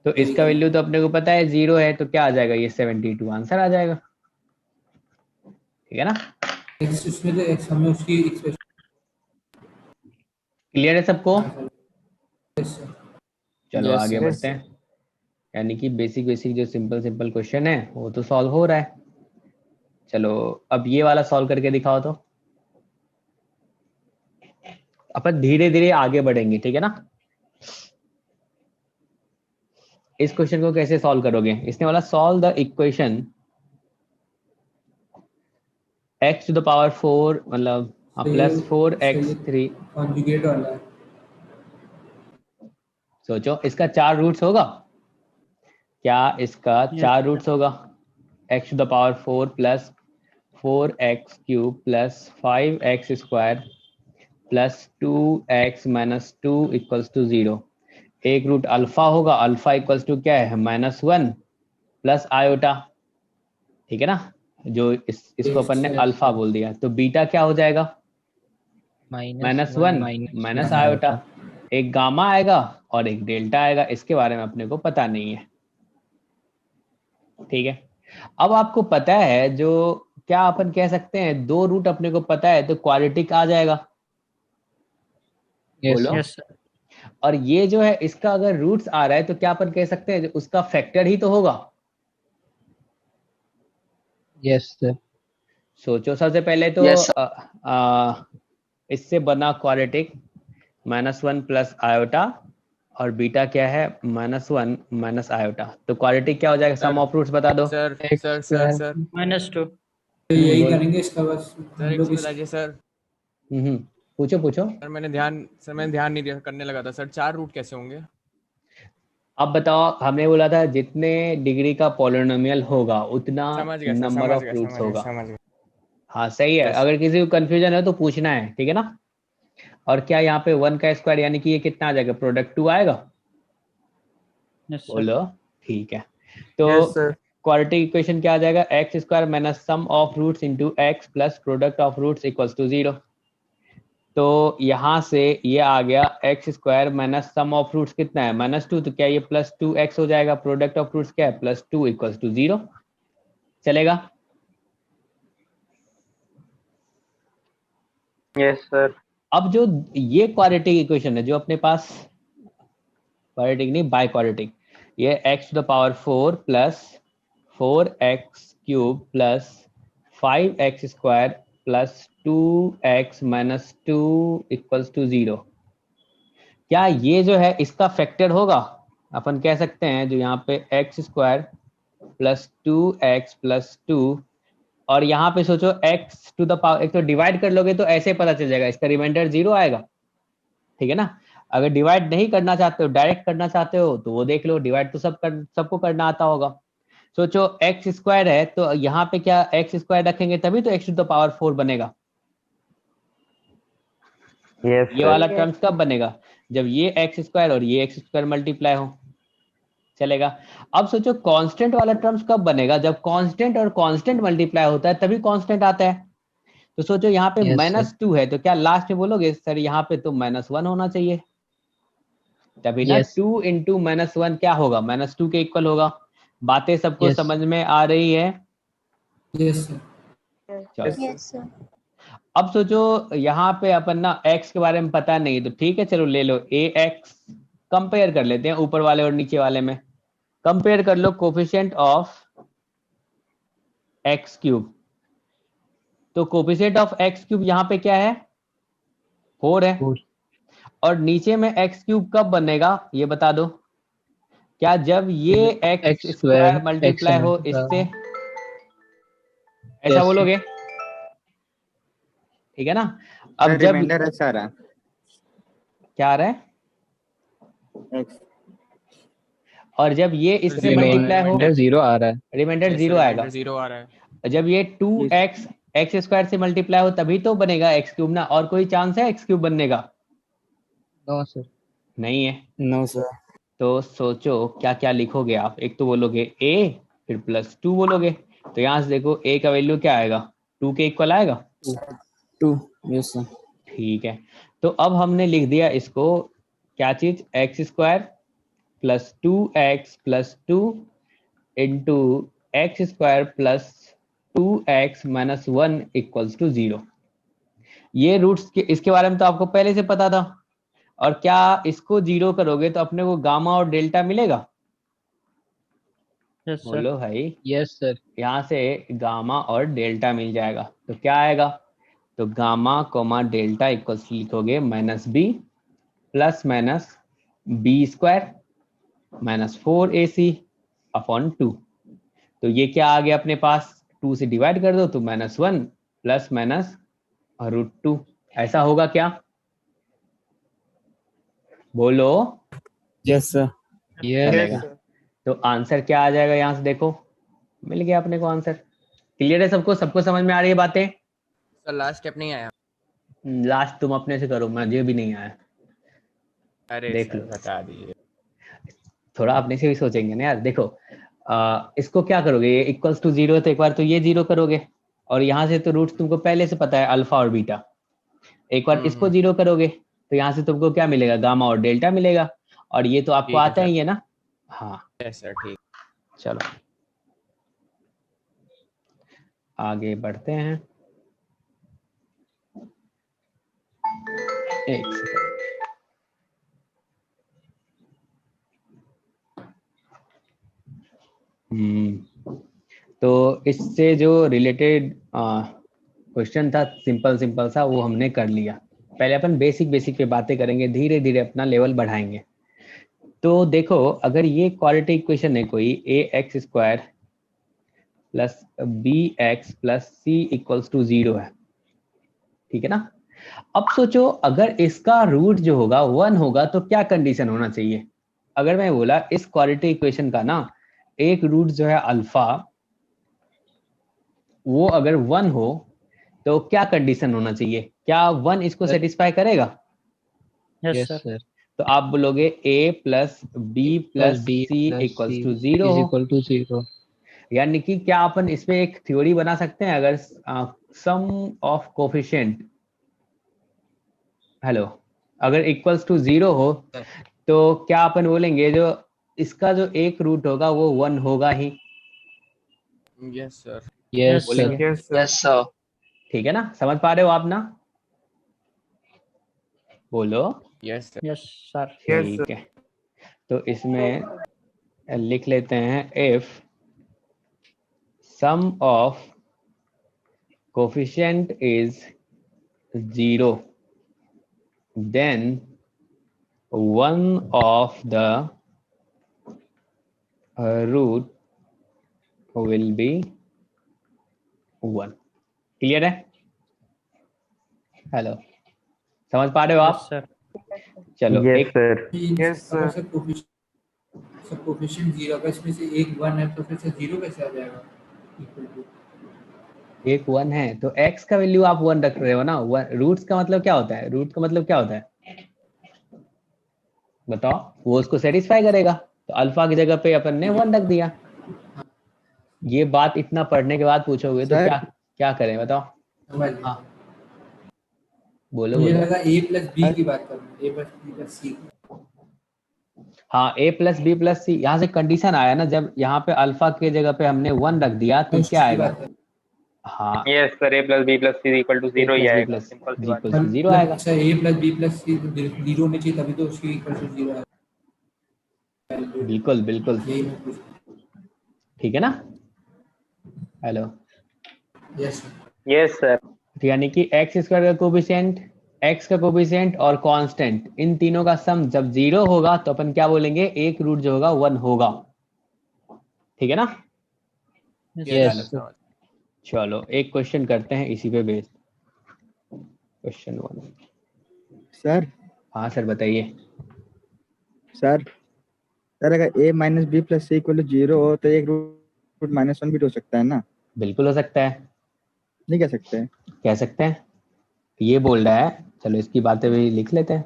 तो इसका वैल्यू तो अपने को पता है 0 है, तो क्या आ जाएगा? ये 72 आंसर आ जाएगा। ठीक है ना? उसमें तो x हमें उसकी एक्सप्रेशन। क्लियर है सबको? चलो Yes, आगे sir. बढ़ते हैं। यानी कि बेसिक जो सिंपल क्वेश्चन है वो तो सॉल्व हो रहा है। चलो अब ये वाला सॉल्व करके दिखाओ तो। अपन धीरे धीरे आगे बढ़ेंगे, ठीक है ना? इस क्वेश्चन को कैसे सॉल्व करोगे? इसने वाला सॉल्व द इक्वेशन x⁴ मतलब +4x3। कॉन्जुगेट वाला है। सोचो, इसका 4 रूट्स होगा क्या? इसका 4 रूट्स होगा। x⁴ + 4x³ + 5x² + 2x - 2 = 0। एक रूट अल्फा होगा, अल्फा इक्वल्स टू क्या है? -1 + आयोटा। ठीक है ना? जो इसको अपन ने अल्फा बोल दिया, तो बीटा क्या हो जाएगा? -1 - आयोटा। एक गामा आएगा और एक डेल्टा आएगा, इसके बारे में अपने को पता नहीं है। ठीक है, अब आपको पता है जो क्या अपन कह सकते हैं, 2 रूट अपने को पता है तो क्वाड्रेटिक आ जाएगा। बोलो। Yes, sir. और ये जो है इसका अगर रूट्स आ रहा है तो क्या अपन कह सकते हैं उसका फैक्टर ही तो होगा। Yes, sir. सोचो, सबसे पहले तो Yes, इससे बना क्वाड्रेटिक -1 + आयोटा, और बीटा क्या है? -1 - आयोटा। तो क्वाड्रेटिक क्या हो जाएगा? सम ऑफ रूट्स बता दो। Sir X sir sir square sir -2. तो यही करेंगे इसका बस। सर एक चीज बताइए सर। पूछो पूछो। सर मैंने ध्यान नहीं दिया, करने लगा था सर। 4 रूट कैसे होंगे? अब बताओ, हमने बोला था जितने डिग्री का पॉलिनोमियल होगा उतना समझ गया सर, नंबर समझ ऑफ गया, रूट्स समझ गया, होगा। समझ गया। हाँ सही है, Yes. अगर किसी को कंफ्यूजन है तो पूछना है, ठीक है ना? और क्या यहाँ पे 1 का स्क्वायर यानी कि ये कितना आ जाएगा? प्रोडक्ट 2 आएगा। Yes, sir. बोलो। ठीक है, तो Yes, sir. क्वाड्रेटिक इक्वेशन क्या आ जाएगा, x square minus sum of roots into x plus product of roots equals to 0। तो यहाँ से ये आ गया x square minus sum of roots कितना है -2, तो क्या ये +2x हो जाएगा, प्रोडक्ट ऑफ रूट्स क्या है +2 इक्वल्स टू 0। चलेगा? Yes sir. अब जो ये क्वाड्रेटिक इक्वेशन है जो अपने पास, क्वाड्रेटिक नहीं बाई क्वाड्रेटिक, ये x to the power 4 plus 4x cube plus 5x square plus 2x minus 2 equals to 0, क्या ये जो है इसका फैक्टर होगा? अपन कह सकते हैं जो यहाँ पे x square plus 2x plus 2, और यहाँ पे सोचो x टू द पावर, एक तो डिवाइड कर लोगे तो ऐसे पता चल जाएगा, इसका रिमाइंडर 0 आएगा, ठीक है ना। अगर डिवाइड नहीं करना चाहते हो, डायरेक्ट करना चाहते हो, तो वो देख लो, डिवाइड तो सबको करना आता होगा। सोचो एक्स स्क्वायर है तो यहाँ पे क्या एक्स स्क्वायर रखेंगे तभी तो एक्स टू द पावर 4 बनेगा। यस ये वाला टर्म्स कब बनेगा, जब ये एक्स स्क्वायर और ये एक्स स्क्वायर मल्टीप्लाई हो। चलेगा? अब सोचो कांस्टेंट वाला टर्म्स कब बनेगा, जब कांस्टेंट और कांस्टेंट मल्टीप्लाई होता है तभी कांस्टेंट आता है। तो सोचो यहाँ पे -2 है तो क्या लास्ट में बोलोगे सर यहाँ पे तो -1 होना चाहिए, तभी ना 2 इंटू -1 क्या होगा, -2 के इक्वल होगा। बातें सबको समझ में आ रही है? Yes sir. चलो अब सोचो यहाँ पे अपन ना x के बारे में पता नहीं, तो ठीक है चलो ले लो ax, कंपेयर कर लेते हैं ऊपर वाले और नीचे वाले में। कंपेयर कर लो कोफिशिएंट ऑफ x क्यूब, तो कोफिशिएंट ऑफ x क्यूब यहाँ पे क्या है 4 है, और नीचे में x क्यूब कब बनेगा ये बता दो, क्या जब ये x स्क्वायर मल्टीप्लाई हो इससे, ऐसा बोलोगे? ठीक है ना। अब जब रिमाइंडर अच्छा आ रहा है, क्या आ रहा है, और जब ये इससे मल्टीप्लाई हो, रिमाइंडर 0 आ रहा है, रिमाइंडर 0 आएगा। 0 आ रहा है। जब ये 2x एक्स स्क्वायर से मल्टीप्लाई हो तभी तो बनेगा x क्यूब ना, और कोई चांस है x क्यूब बनने का? No sir. नहीं है। No sir. तो सोचो क्या क्या लिखोगे आप, एक तो बोलोगे a फिर +2 बोलोगे, तो यहाँ से देखो a का वैल्यू क्या आएगा, 2 के इक्वल आएगा 2। Yes sir. ठीक है, तो अब हमने लिख दिया इसको क्या चीज, x square plus 2x plus 2 into x square plus 2x minus 1 equals to 0। ये रूट्स के इसके बारे में तो आपको पहले से पता था, और क्या इसको 0 करोगे तो अपने को गामा और डेल्टा मिलेगा? Yes sir. बोलो भाई। Yes sir. यहाँ से गामा और डेल्टा मिल जाएगा, तो क्या आएगा, तो गामा कोमा डेल्टा इक्वल्स लिखोगे -b plus minus b square minus 4ac upon 2। तो ये क्या आ गया अपने पास, 2 से डिवाइड कर दो तो -1 प्लस माइनस √2, ऐसा होगा क्या? बोलो। Yes sir. चलेगा। तो आंसर क्या आ जाएगा, यहाँ से देखो मिल गया अपने को आंसर। क्लियर है सबको, सबको समझ में आ रही है बातें? सर लास्ट स्टेप नहीं आया। लास्ट तुम अपने से करो, मुझे भी नहीं आया। अरे देख सर लो, बता दीजिए। थोड़ा अपने से भी सोचेंगे ना यार। देखो इसको क्या करोगे, ये इक्वल्स टू 0 तो एक बार तो ये 0 करोगे, और यहाँ से तो रूट्स तुमको पहले से पता है अल्फा और बीटा, एक बार इसको 0 करोगे तो यहाँ से तुमको क्या मिलेगा, गामा और डेल्टा मिलेगा, और ये तो आपको आता ही है ना। हाँ यस सर ठीक। चलो आगे बढ़ते हैं। एक सेकंड। तो इससे जो रिलेटेड क्वेश्चन था सिंपल सिंपल सा, वो हमने कर लिया। पहले अपन बेसिक बेसिक पे बातें करेंगे, धीरे धीरे अपना लेवल बढ़ाएंगे। तो देखो अगर ये क्वाड्रेटिक इक्वेशन है कोई, ax square plus bx plus c equals to 0 है, ठीक है ना। अब सोचो अगर इसका रूट जो होगा 1 होगा तो क्या कंडीशन होना चाहिए। अगर मैं बोला इस क्वाड्रेटिक इक्वेशन का ना एक रूट जो है अल्फा, वो अगर 1 हो तो क्या कंडीशन होना चाहिए, क्या 1 इसको सेटिस्फाई करेगा? Yes sir. तो आप बोलोगे a plus b plus c equals to 0। यानी कि क्या अपन इसमें एक थ्योरी बना सकते हैं, अगर सम ऑफ कोफिशिएंट हेलो अगर इक्वल्स टू 0 हो तो क्या अपन बोलेंगे जो इसका जो एक रूट होगा वो 1 होगा ही, यस सर। Yes, sir. बोलेंगे? Yes sir. Yes sir. ठीक है ना, समझ पा रहे हो आप ना? बोलो। Yes sir. Yes, sir. ठीक है, तो इसमें लिख लेते हैं if sum of coefficient is 0 then one of the root will be 1। Clear है? हेलो, समझ पा रहे हो आप? Yes, sir. चलो एक Yes, sir. सब कोफिशिएंट 0 अगर इसमें से एक 1 है तो फिर से 0 कैसे आ जाएगा इक्वल टू? एक 1 है तो x का वैल्यू आप 1 रख रहे हो ना। रूट्स का मतलब क्या होता है? रूट का मतलब क्या होता है बताओ? वो उसको सेटिस्फाई करेगा, तो अल्फा की जगह पे अपन ने 1 रख दिया। ये बात इतना पढ़ने के बाद पूछोगे तो सर। क्या क्या करें बताओ? हाँ बोलो मुझे बोलो। लगा a प्लस b की बात कर रहे हैं, a plus b plus c। हाँ a प्लस बी प्लस सी, यहाँ से कंडीशन आया ना, जब यहाँ पे अल्फा की जगह पे हमने 1 रख दिया तो क्या आएगा? हाँ yes sir, a plus B plus c equal to 0 ही आएगा। प्लस सिंपल सी बात। 0 आएगा। अच्छा a plus b plus c 0 होनी चाहिए तभी तो उसकी इक्वल टू 0 आएगा। बिल्कुल बिल्कुल यही मैं पूछ। ठीक है ना। Hello, yes yes sir. यानी कि एक्स स्क्वायर का कोफिशिएंट, एक्स का कोफिशिएंट और कांस्टेंट, इन तीनों का सम जब 0 होगा तो अपन क्या बोलेंगे? एक रूट जो होगा 1 होगा। ठीक है ना? Yes, sir. चलो एक क्वेश्चन करते हैं इसी पे बेस्ड। क्वेश्चन 1। सर हाँ सर बताइए। सर सर अगर a minus b plus c equal to 0 हो तो एक रूट -1 भी तो हो सकता है ना? बिल्कुल हो सकता है, नहीं कह सकते? कह सकते हैं, ये बोल रहा है। चलो इसकी बातें भी लिख लेते हैं।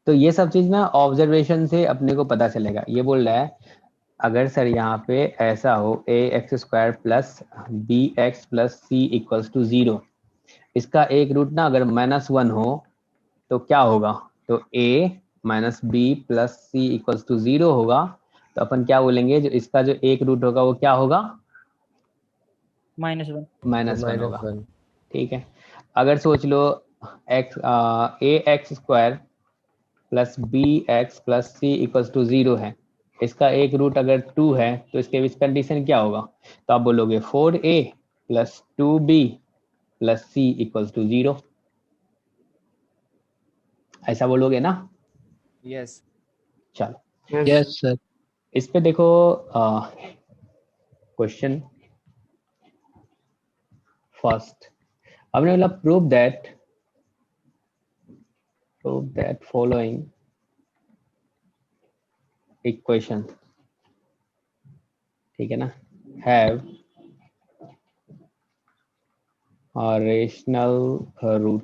तो ये सब चीज ना ऑब्जर्वेशन से अपने को पता चलेगा। ये बोल रहा है अगर सर यहाँ पे ऐसा हो ax² plus bx plus C equals to 0, इसका एक रूट ना अगर -1 हो तो क्या होगा? तो a minus b plus C equals to 0 होगा, तो अपन क्या बोलेंगे? जो इसका जो एक रूट होगा वो क्या होगा? -1. -1 होगा। ठीक है, अगर सोच लो ax² plus bx plus C equals to 0 है, इसका एक रूट अगर 2 है तो इसके बीच कंडीशन क्या होगा? तो आप बोलोगे 4a plus 2b plus C equals to 0, ऐसा बोलोगे ना? यस। चलो Yes, sir. इस पे देखो क्वेश्चन फर्स्ट। हमने बोला प्रूव दैट फॉलोइंग इक्वेशन, ठीक है ना, have a rational root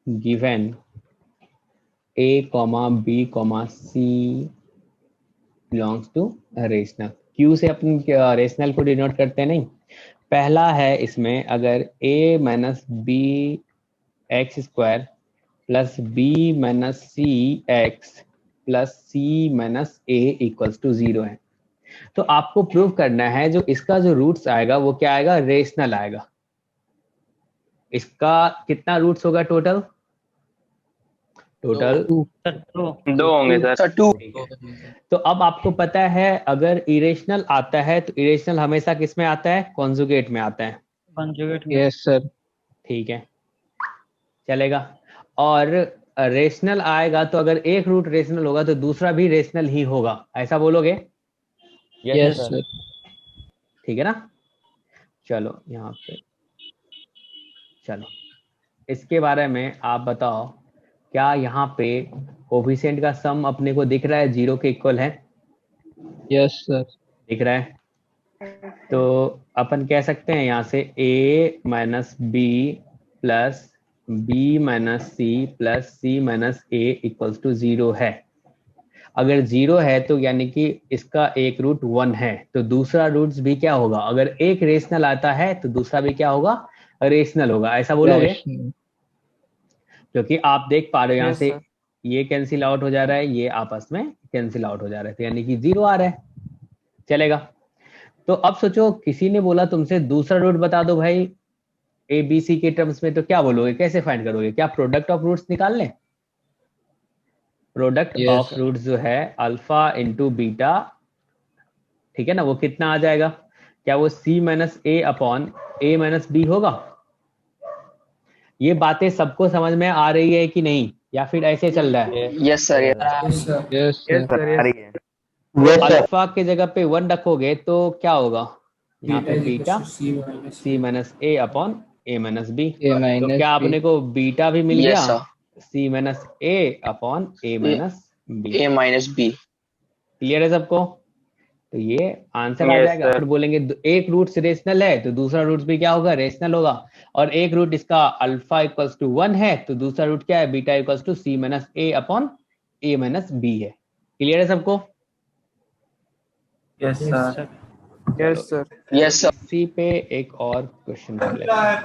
given a b c belongs to rational। q से अपन रेशनल को डिनोट करते नहीं। पहला है इसमें अगर a minus B x square plus b minus c x plus c minus a equals to 0 है, तो आपको प्रूव करना है जो इसका जो रूट्स आएगा वो क्या आएगा? रेशनल आएगा। इसका कितना रूट्स होगा टोटल? टोटल 2 होंगे सर। 2। तो अब आपको पता है अगर इरेशनल आता है तो इरेशनल हमेशा किस में आता है? कॉन्जुगेट में आता है। Conjugate. Yes, sir. ठीक है, चलेगा। और रेशनल आएगा तो अगर एक रूट रेशनल होगा तो दूसरा भी रेशनल ही होगा, ऐसा बोलोगे? Yes, sir. ठीक है ना। चलो यहाँ पे, चलो इसके बारे में आप बताओ, क्या यहाँ पे कोफिशिएंट का सम अपने को दिख रहा है 0 के इक्वल है? Yes, sir. दिख रहा है, तो अपन कह सकते हैं यहाँ से a minus b plus b minus C plus c minus a equals to 0 है। अगर 0 है तो यानी कि इसका एक रूट 1 है, तो दूसरा रूट्स भी क्या होगा, अगर एक रेशनल आता है तो दूसरा भी क्या होगा, रेशनल होगा, ऐसा बोलोगे? Rational. क्योंकि आप देख पा रहे हो यहाँ Yes, से sir. ये कैंसिल आउट हो जा रहा है, ये आपस में कैंसिल आउट हो जा रहा है, तो यानी कि 0 आ रहा है, चलेगा। तो अब सोचो किसी ने बोला तुमसे दूसरा रूट बता दो भाई ए बी सी के टर्म्स में, तो क्या बोलोगे, कैसे फाइंड करोगे? क्या प्रोडक्ट ऑफ रूट्स निकाल लें? Product Yes, of sir. Roots जो है अल्फा इंटू बीटा, ठीक है ना, वो कितना आ जाएगा? क्या वो सी minus A upon A minus B होगा? ये बातें सबको समझ में आ रही है कि नहीं, या फिर ऐसे चल रहा है? Yes sir Yes, sir. Yes, sir. Alpha के जगह पे 1 रखोगे तो क्या होगा? यहाँ पे Beta is beta equals to C minus C minus A upon A minus B, A तो minus क्या B. आपने को बीटा भी मिल यस गया, sir C minus A upon A minus B. A minus B. Clear है सबको? तो ये आंसर आ Yes, जाएगा। sir. फिर बोलेंगे एक रूट रेशनल है तो दूसरा रूट भी क्या होगा, रेशनल होगा, और एक रूट इसका अल्फा इक्वल्स टू 1 है तो दूसरा रूट क्या है, beta equals to C minus A upon A minus B है। क्लियर है सबको? Yes, sir. Yes, sir. Yes sir इसी पे एक और क्वेश्चन कर लेते हैं।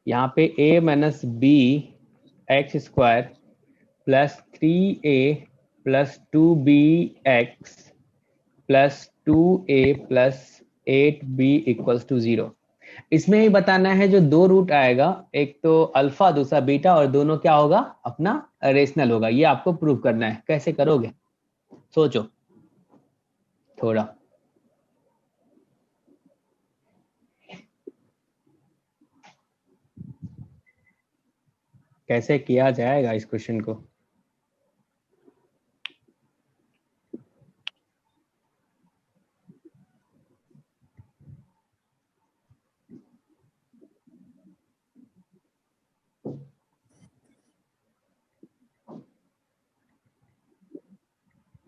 यहाँ पे a minus B x square plus 3a plus 2b x plus 2a plus 8b equals to 0। इसमें ही बताना है जो दो रूट आएगा, एक तो अल्फा दूसरा बीटा, और दोनों क्या होगा, अपना रेशनल होगा। ये आपको प्रूव करना है। कैसे करोगे, सोचो थोड़ा। कैसे किया जाएगा इस क्वेश्चन को?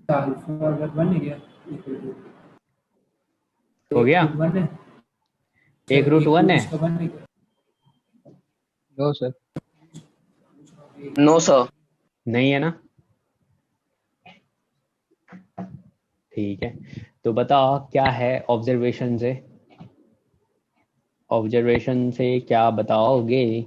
अल्फा अगर बन गया equal to हो गया? एक रूट 1 है, एक रूट 1 है? इसका बन गया। No, sir. नो सर नहीं है ना? ठीक है, तो बताओ क्या है ऑब्जर्वेशन से, ऑब्जर्वेशन से क्या बताओगे?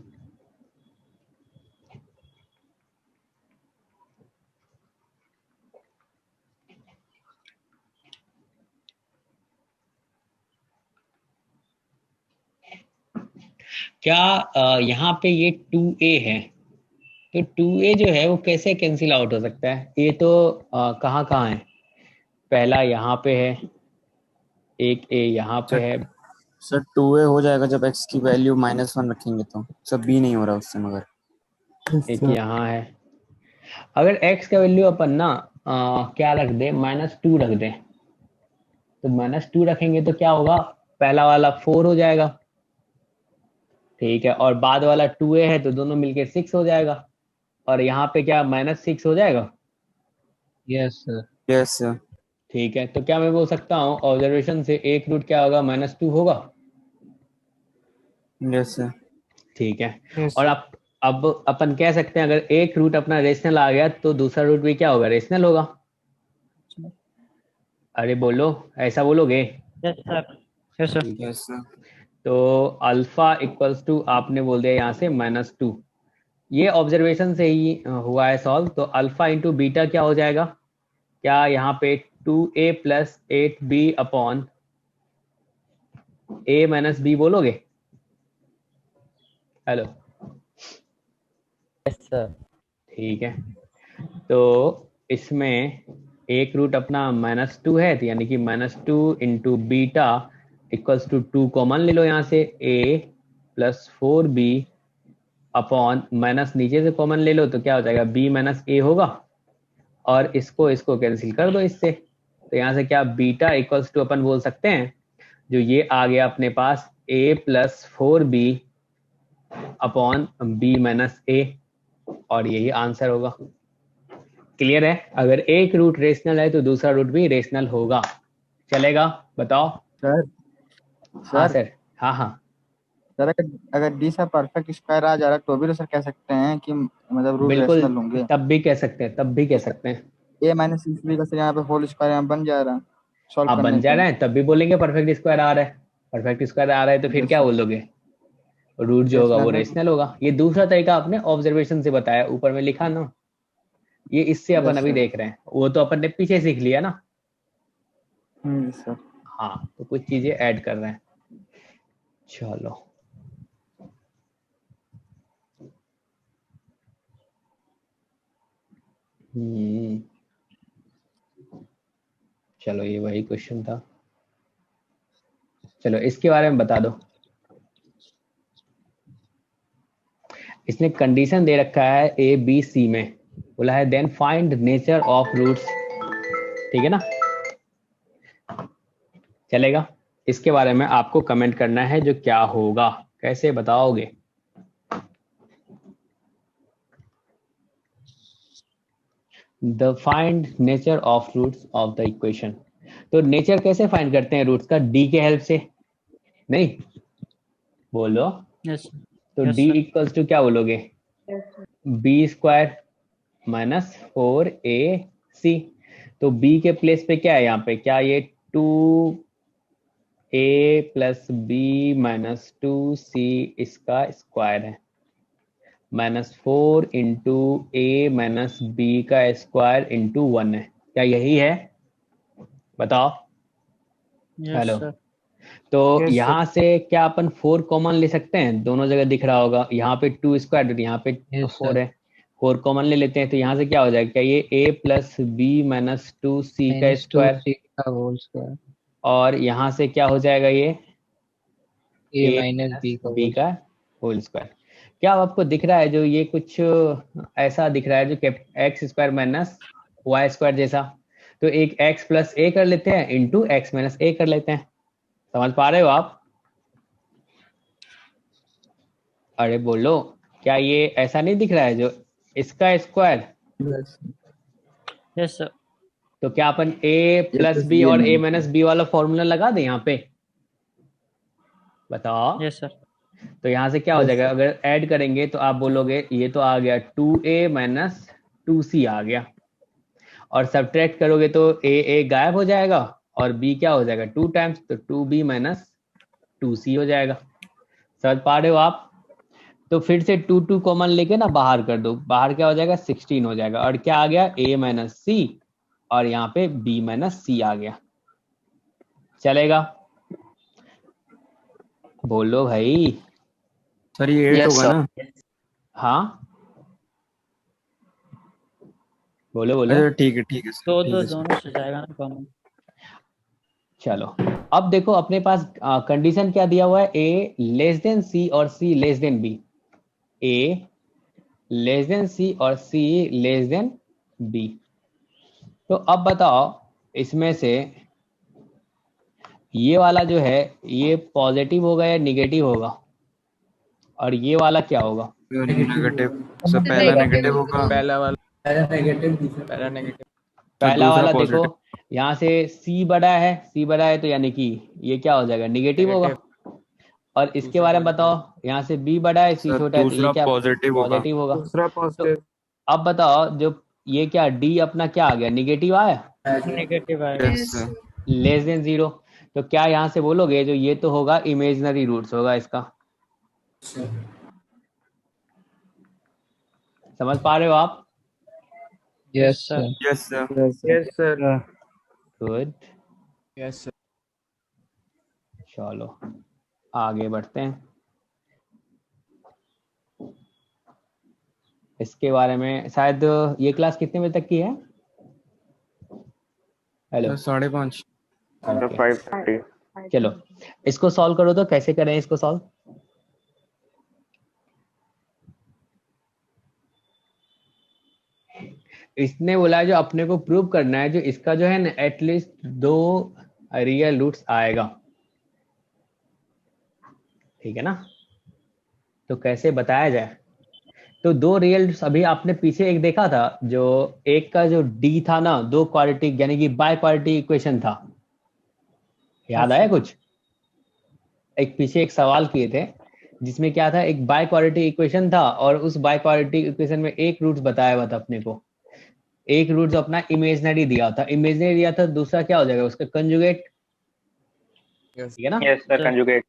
क्या यहाँ पे ये 2a है, तो 2a जो है वो कैसे कैंसिल आउट हो सकता है? ये तो कहाँ कहाँ है? पहला यहाँ पे है, एक a यहाँ पे है, सर 2a हो जाएगा जब x की वैल्यू -1 रखेंगे तो। सर b नहीं हो रहा उससे, मगर एक यहाँ है। अगर x का वैल्यू अपन ना क्या रख दे, -2 रख दे, तो -2 रखेंगे तो क्या होगा, पहला वाला 4 हो जाएगा, ठीक है, और बाद वाला 2a है तो दोनों मिलके 6 हो जाएगा, और यहाँ पे क्या -6 हो जाएगा? Yes, sir. Yes sir. ठीक है, तो क्या मैं बोल सकता हूँ ऑब्जर्वेशन से एक रूट क्या होगा, -2 होगा? Yes sir. ठीक है, और अब अपन कह सकते हैं अगर एक रूट अपना रेशनल आ गया तो दूसरा रूट भी क्या होगा, रेशनल होगा। अरे बोलो, ऐसा बोलोगे? Yes sir, yes sir. Yes sir. तो अल्फा इक्वल्स टू आपने बोल दिया यहाँ से -2, ये ऑब्जर्वेशन से ही हुआ है सॉल्व। तो अल्फा इंटू बीटा क्या हो जाएगा, क्या यहाँ पे 2a plus 8b upon a minus B बोलोगे? Hello, yes sir. ठीक है, तो इसमें एक रूट अपना -2 है, तो यानी कि -2 into beta equals to 2 common ले लो यहाँ से, a plus 4b upon minus नीचे से कॉमन ले लो तो क्या हो जाएगा, b माइनस a होगा, और इसको कैंसिल कर दो इससे, तो यहाँ से क्या बीटा इक्वल्स टू अपन बोल सकते हैं, जो ये आ गया अपने पास a plus 4b upon b minus a, और यही आंसर होगा। क्लियर है? अगर एक रूट रेशनल है तो दूसरा रूट भी रेशनल होगा। चलेगा? बताओ। सर हाँ सर। हाँ हाँ सर अगर डी से परफेक्ट स्क्वायर आ जा रहा है तो भी तो सर कह सकते हैं कि मतलब रूट बिल्कुल, रैशनल होंगे। तब भी कह सकते हैं, तब भी कह सकते हैं। ए माइनस बी का सर यहाँ पे होल स्क्वायर यहाँ बन जा रहा है सॉल्व आप करने बन जा पे। रहे हैं, तब भी बोलेंगे परफेक्ट स्क्वायर आ रहा है। परफेक्ट स्क्वायर आ रहा है तो फिर Yes, क्या sir. बोलोगे? रूट जो होगा वो Rational है। रेशनल होगा। ये दूसरा तरीका आपने ऑब्जर्वेशन से बताया, ऊपर में लिखा ना, ये इससे अपन Yes, अभी sir. देख रहे हैं, वो तो अपन ने पीछे सीख लिया ना। सर हाँ, तो कुछ चीजें ऐड कर रहे हैं। चलो चलो ये वही क्वेश्चन था। चलो इसके बारे में बता दो। इसने कंडीशन दे रखा है ए बी सी में, बोला है then find nature of roots, ठीक है ना? चलेगा? इसके बारे में आपको कमेंट करना है जो क्या होगा, कैसे बताओगे? The find nature of roots of the equation. तो नेचर कैसे फाइंड करते हैं रूट्स का? डी के हेल्प से? नहीं बोलो। यस तो डी इक्वल्स टू क्या बोलोगे? B square minus 4ac। तो b के प्लेस पे क्या है यहाँ पे? क्या ये 2a plus b minus 2c इसका स्क्वायर है, माइनस 4 इंटू ए माइनस बी का स्क्वायर इंटू 1 है। क्या यही है? बताओ। हेलो। तो यहाँ से क्या अपन 4 कॉमन ले सकते हैं? दोनों जगह दिख रहा होगा, यहाँ पे 2 स्क्वायर, यहाँ पे 4 है, 4 कॉमन ले लेते हैं। तो यहाँ से क्या हो जाएगा? क्या ये a plus b minus 2c का स्क्वायर, और यहाँ से क्या हो जाएगा? ये a माइनस b का होल स्क्वायर। क्या आपको दिख रहा है जो ये कुछ ऐसा दिख रहा है जो x square minus y square जैसा? तो एक x प्लस a कर लेते हैं इंटू एक्स माइनस a कर लेते हैं। समझ पा रहे हो आप? अरे बोलो, क्या ये ऐसा नहीं दिख रहा है जो इसका स्क्वायर? Yes sir. तो क्या अपन a प्लस बी और a माइनस बी वाला फॉर्मूला लगा दें यहाँ पे? बताओ। Yes sir. तो यहाँ से क्या हो जाएगा? अगर ऐड करेंगे तो आप बोलोगे ये तो आ गया 2a माइनस 2c आ गया, और सब्ट्रैक्ट करोगे तो a गायब हो जाएगा और b क्या हो जाएगा? 2 टाइम्स, तो 2b माइनस 2c हो जाएगा। समझ पा रहे हो आप? तो फिर से 2 कॉमन लेके ना बाहर कर दो, बाहर क्या हो जाएगा? 16 हो जाएगा, और क्या आ गया? a माइनस c, और यहाँ पे b माइनस c आ गया। चलेगा? बोलो भाई। सर ये 8 होगा ना? हाँ बोलो बोलो। अच्छा ठीक है सर, तो ठीक है सर। दोनों से जाएगा ना कॉमन। चलो अब देखो अपने पास कंडीशन क्या दिया हुआ है? a लेस देन c और c less than b। a less than c और c लेस देन b। तो अब बताओ इसमें से ये वाला जो है ये पॉजिटिव होगा या निगेटिव होगा? और ये वाला क्या होगा? नेगेटिव। सर पहला नेगेटिव होगा। पहला नेगेटिव, दूसरा पहला नेगेटिव। पहला दूसरा वाला positive। देखो यहाँ से c बड़ा है, c बड़ा है तो यानी कि ये क्या हो जाएगा? निगेटिव होगा। और इसके बारे में बताओ, यहाँ से b बड़ा है, c सर छोटा है, तो ये दूसरा क्या? पॉजिटिव होगा। पॉजिटिव होगा। दूसरा पॉजिटिव। तो अब बताओ जो ये क्या d अपना क्या आ गया? निगेटिव आया, नेगेटिव आएगा। Yes sir. Yes. Less than 0। तो क्या यहाँ से बोलोगे जो ये तो होगा इमेजिनरी रूट्स होगा इसका? समझ पा रहे हो आप? Yes sir. Yes sir. Yes sir. Good. Yes sir. चलो आगे बढ़ते हैं। इसके बारे में शायद ये क्लास कितने बजे तक की है? हेलो। 5:30। Okay. 5:30। चलो इसको सॉल्व करो, तो कैसे करें इसको सॉल्व? इसने बोला है जो अपने को प्रूव करना है, जो इसका जो है ना एटलीस्ट 2 रियल रूट्स आएगा, ठीक है ना? तो कैसे बताया जाए? तो 2 रियल रूट्स अभी आपने पीछे एक देखा था, जो एक का जो d था ना, 2 क्वाड्रेटिक यानी कि बाय क्वाड्रेटिक इक्वेशन था, याद आया कुछ? एक पीछे एक सवाल किए थे जिसमें क्या था, एक बाय क्वाड्रेटिक इक्वेशन था और उस बाय क्वाड्रेटिक इक्वेशन में एक रूट बताया हुआ था अपने को, एक रूट जो अपना इमेजिनरी दिया था, इमेजिनरी दिया था, दूसरा क्या हो जाएगा उसका कंजुगेट, ठीक है ना? Yes sir, conjugate.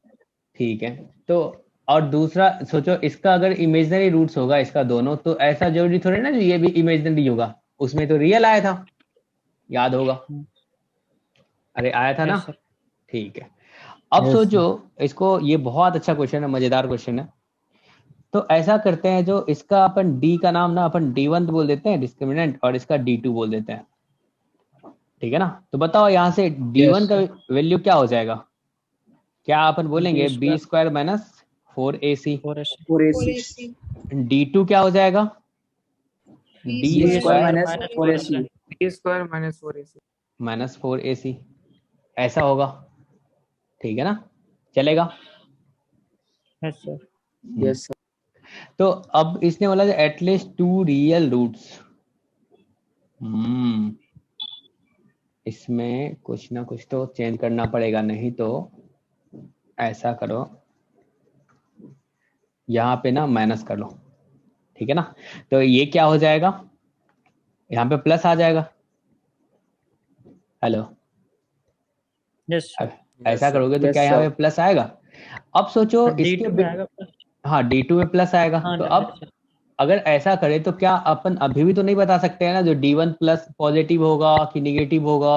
ठीक है, तो और दूसरा सोचो इसका अगर इमेजिनरी रूट्स होगा इसका दोनों, तो ऐसा जरूरी थोड़ी ना जो ये भी इमेजिनरी होगा, उसमें तो रियल आया था, याद होगा, अरे आया था ना? ठीक है, अब सोचो इसको, ये बहुत अच्छा क्वेश्चन है, मजेदार क्वेश्चन है। तो ऐसा करते हैं, जो इसका अपन डी का नाम ना अपन D1 बोल देते हैं डिस्क्रिमिनेंट, और इसका D2 बोल देते हैं, ठीक है ना? तो बताओ यहाँ से D1 का वैल्यू क्या हो जाएगा? क्या अपन बोलेंगे B² माइनस 4AC, D2 क्या हो जाएगा? D² माइनस 4AC, ऐसा होगा, ठीक है ना? चलेगा? Yes sir. Yes sir. तो अब इसने बोला एटलीस्ट 2 रियल रूट्स, इसमें कुछ ना कुछ तो चेंज करना पड़ेगा, नहीं तो ऐसा करो, यहाँ पे ना माइनस कर लो, ठीक है ना? तो ये क्या हो जाएगा, यहाँ पे प्लस आ जाएगा, हेलो, यस ऐसा करोगे तो क्या यहाँ पे प्लस आएगा? अब सोचो इसके, हाँ D2 में प्लस आएगा, तो अब अगर ऐसा करे तो क्या अपन अभी भी तो नहीं बता सकते हैं ना जो D1 प्लस पॉजिटिव होगा कि निगेटिव होगा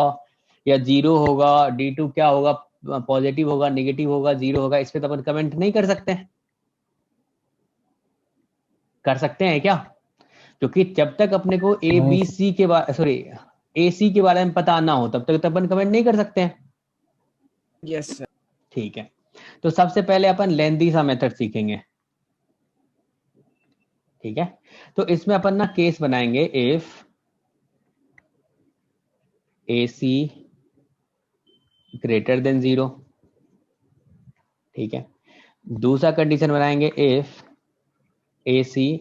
या जीरो होगा, D2 क्या होगा, पॉजिटिव होगा, निगेटिव होगा, जीरो होगा, इस पे तो अपन कमेंट नहीं कर सकते हैं, कर सकते हैं क्या? क्योंकि जब तक अपने को ABC के बारे, सॉरी AC के बारे में पता ना हो तब तक तो अपन कमेंट नहीं कर सकते हैं। Yes sir. ठीक है, तो सबसे पहले अपन लेंथी सा मेथड सीखेंगे, ठीक है? तो इसमें अपन ना केस बनाएंगे, इफ AC ग्रेटर देन 0, ठीक है? दूसरा कंडीशन बनाएंगे, इफ AC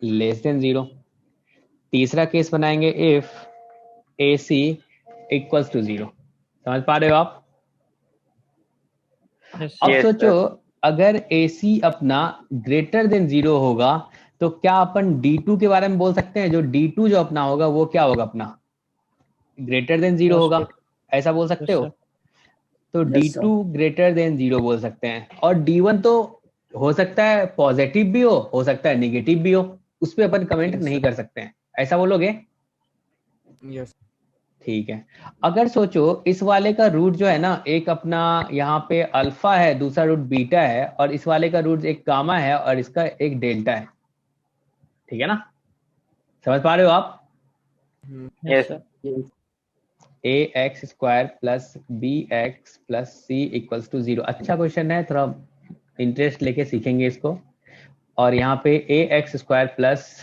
लेस देन 0। तीसरा केस बनाएंगे, इफ AC इक्वल्स टू 0। समझ पा रहे हो आप? अब सोचो अगर AC अपना ग्रेटर देन 0 होगा तो क्या अपन D2 के बारे में बोल सकते हैं? जो D2 जो अपना होगा वो क्या होगा, अपना ग्रेटर देन 0 होगा, ऐसा बोल सकते हो? तो D2 ग्रेटर देन 0 बोल सकते हैं, और D1 तो हो सकता है पॉजिटिव भी हो सकता है निगेटिव भी हो, उस पर अपन कमेंट नहीं कर सकते हैं, ऐसा बोलोगे? यस। ठीक है, अगर सोचो इस वाले का रूट जो है ना, एक अपना यहाँ पे अल्फा है, दूसरा रूट बीटा है, और इस वाले का रूट एक गामा है और इसका एक डेल्टा है, ठीक है ना? समझ पा रहे हो आप? Yes. ax² plus bx plus c equals to 0। अच्छा क्वेश्चन है, थोड़ा इंटरेस्ट लेके सीखेंगे इसको। और यहाँ पे ax² plus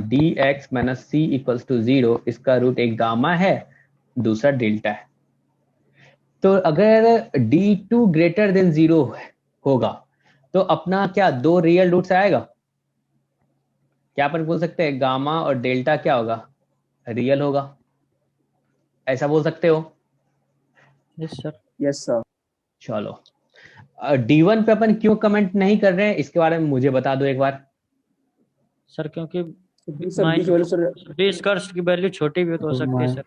dx minus c equals to 0, इसका रूट एक गामा है, दूसरा डेल्टा है। तो अगर D2 ग्रेटर देन 0 होगा तो अपना क्या दो रियल रूट्स आएगा? क्या अपन बोल सकते हैं गामा और डेल्टा क्या होगा, रियल होगा, ऐसा बोल सकते हो? Yes sir. Yes sir. चलो, D1 पे अपन क्यों कमेंट नहीं कर रहे हैं इसके बारे में मुझे बता दो एक बार। सर क्योंकि बेस कर्स की वैल्यू छोटी भी हो सकती है सर।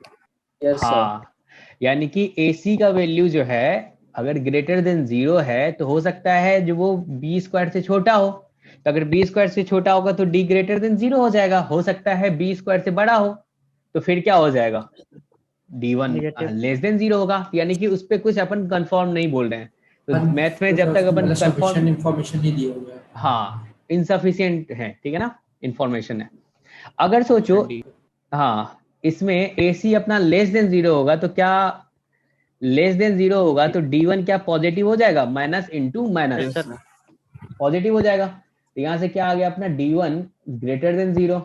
हाँ, यानी कि AC का वैल्यू जो है अगर ग्रेटर देन 0 है तो हो सकता है जो वो B² से छोटा हो, तो अगर B² से छोटा होगा तो D ग्रेटर देन 0 हो जाएगा, हो सकता है B² से बड़ा हो तो फिर क्या हो जाएगा, D1 लेस देन 0 होगा, यानी कि उस पर कुछ अपन कंफर्म नहीं बोल रहे हैं। तो मैथ में जब तक अपन कंफर्म इंफॉर्मेशन नहीं दिया हुआ है, हाँ इनसफिशिएंट है, ठीक है ना, इंफॉर्मेशन है। अगर सोचो हाँ इसमें AC अपना लेस देन 0 होगा तो क्या लेस देन 0 होगा तो D1 क्या पॉजिटिव हो जाएगा, माइनस इंटू माइनस पॉजिटिव हो जाएगा। तो यहाँ से क्या आ गया अपना D1 ग्रेटर देन 0,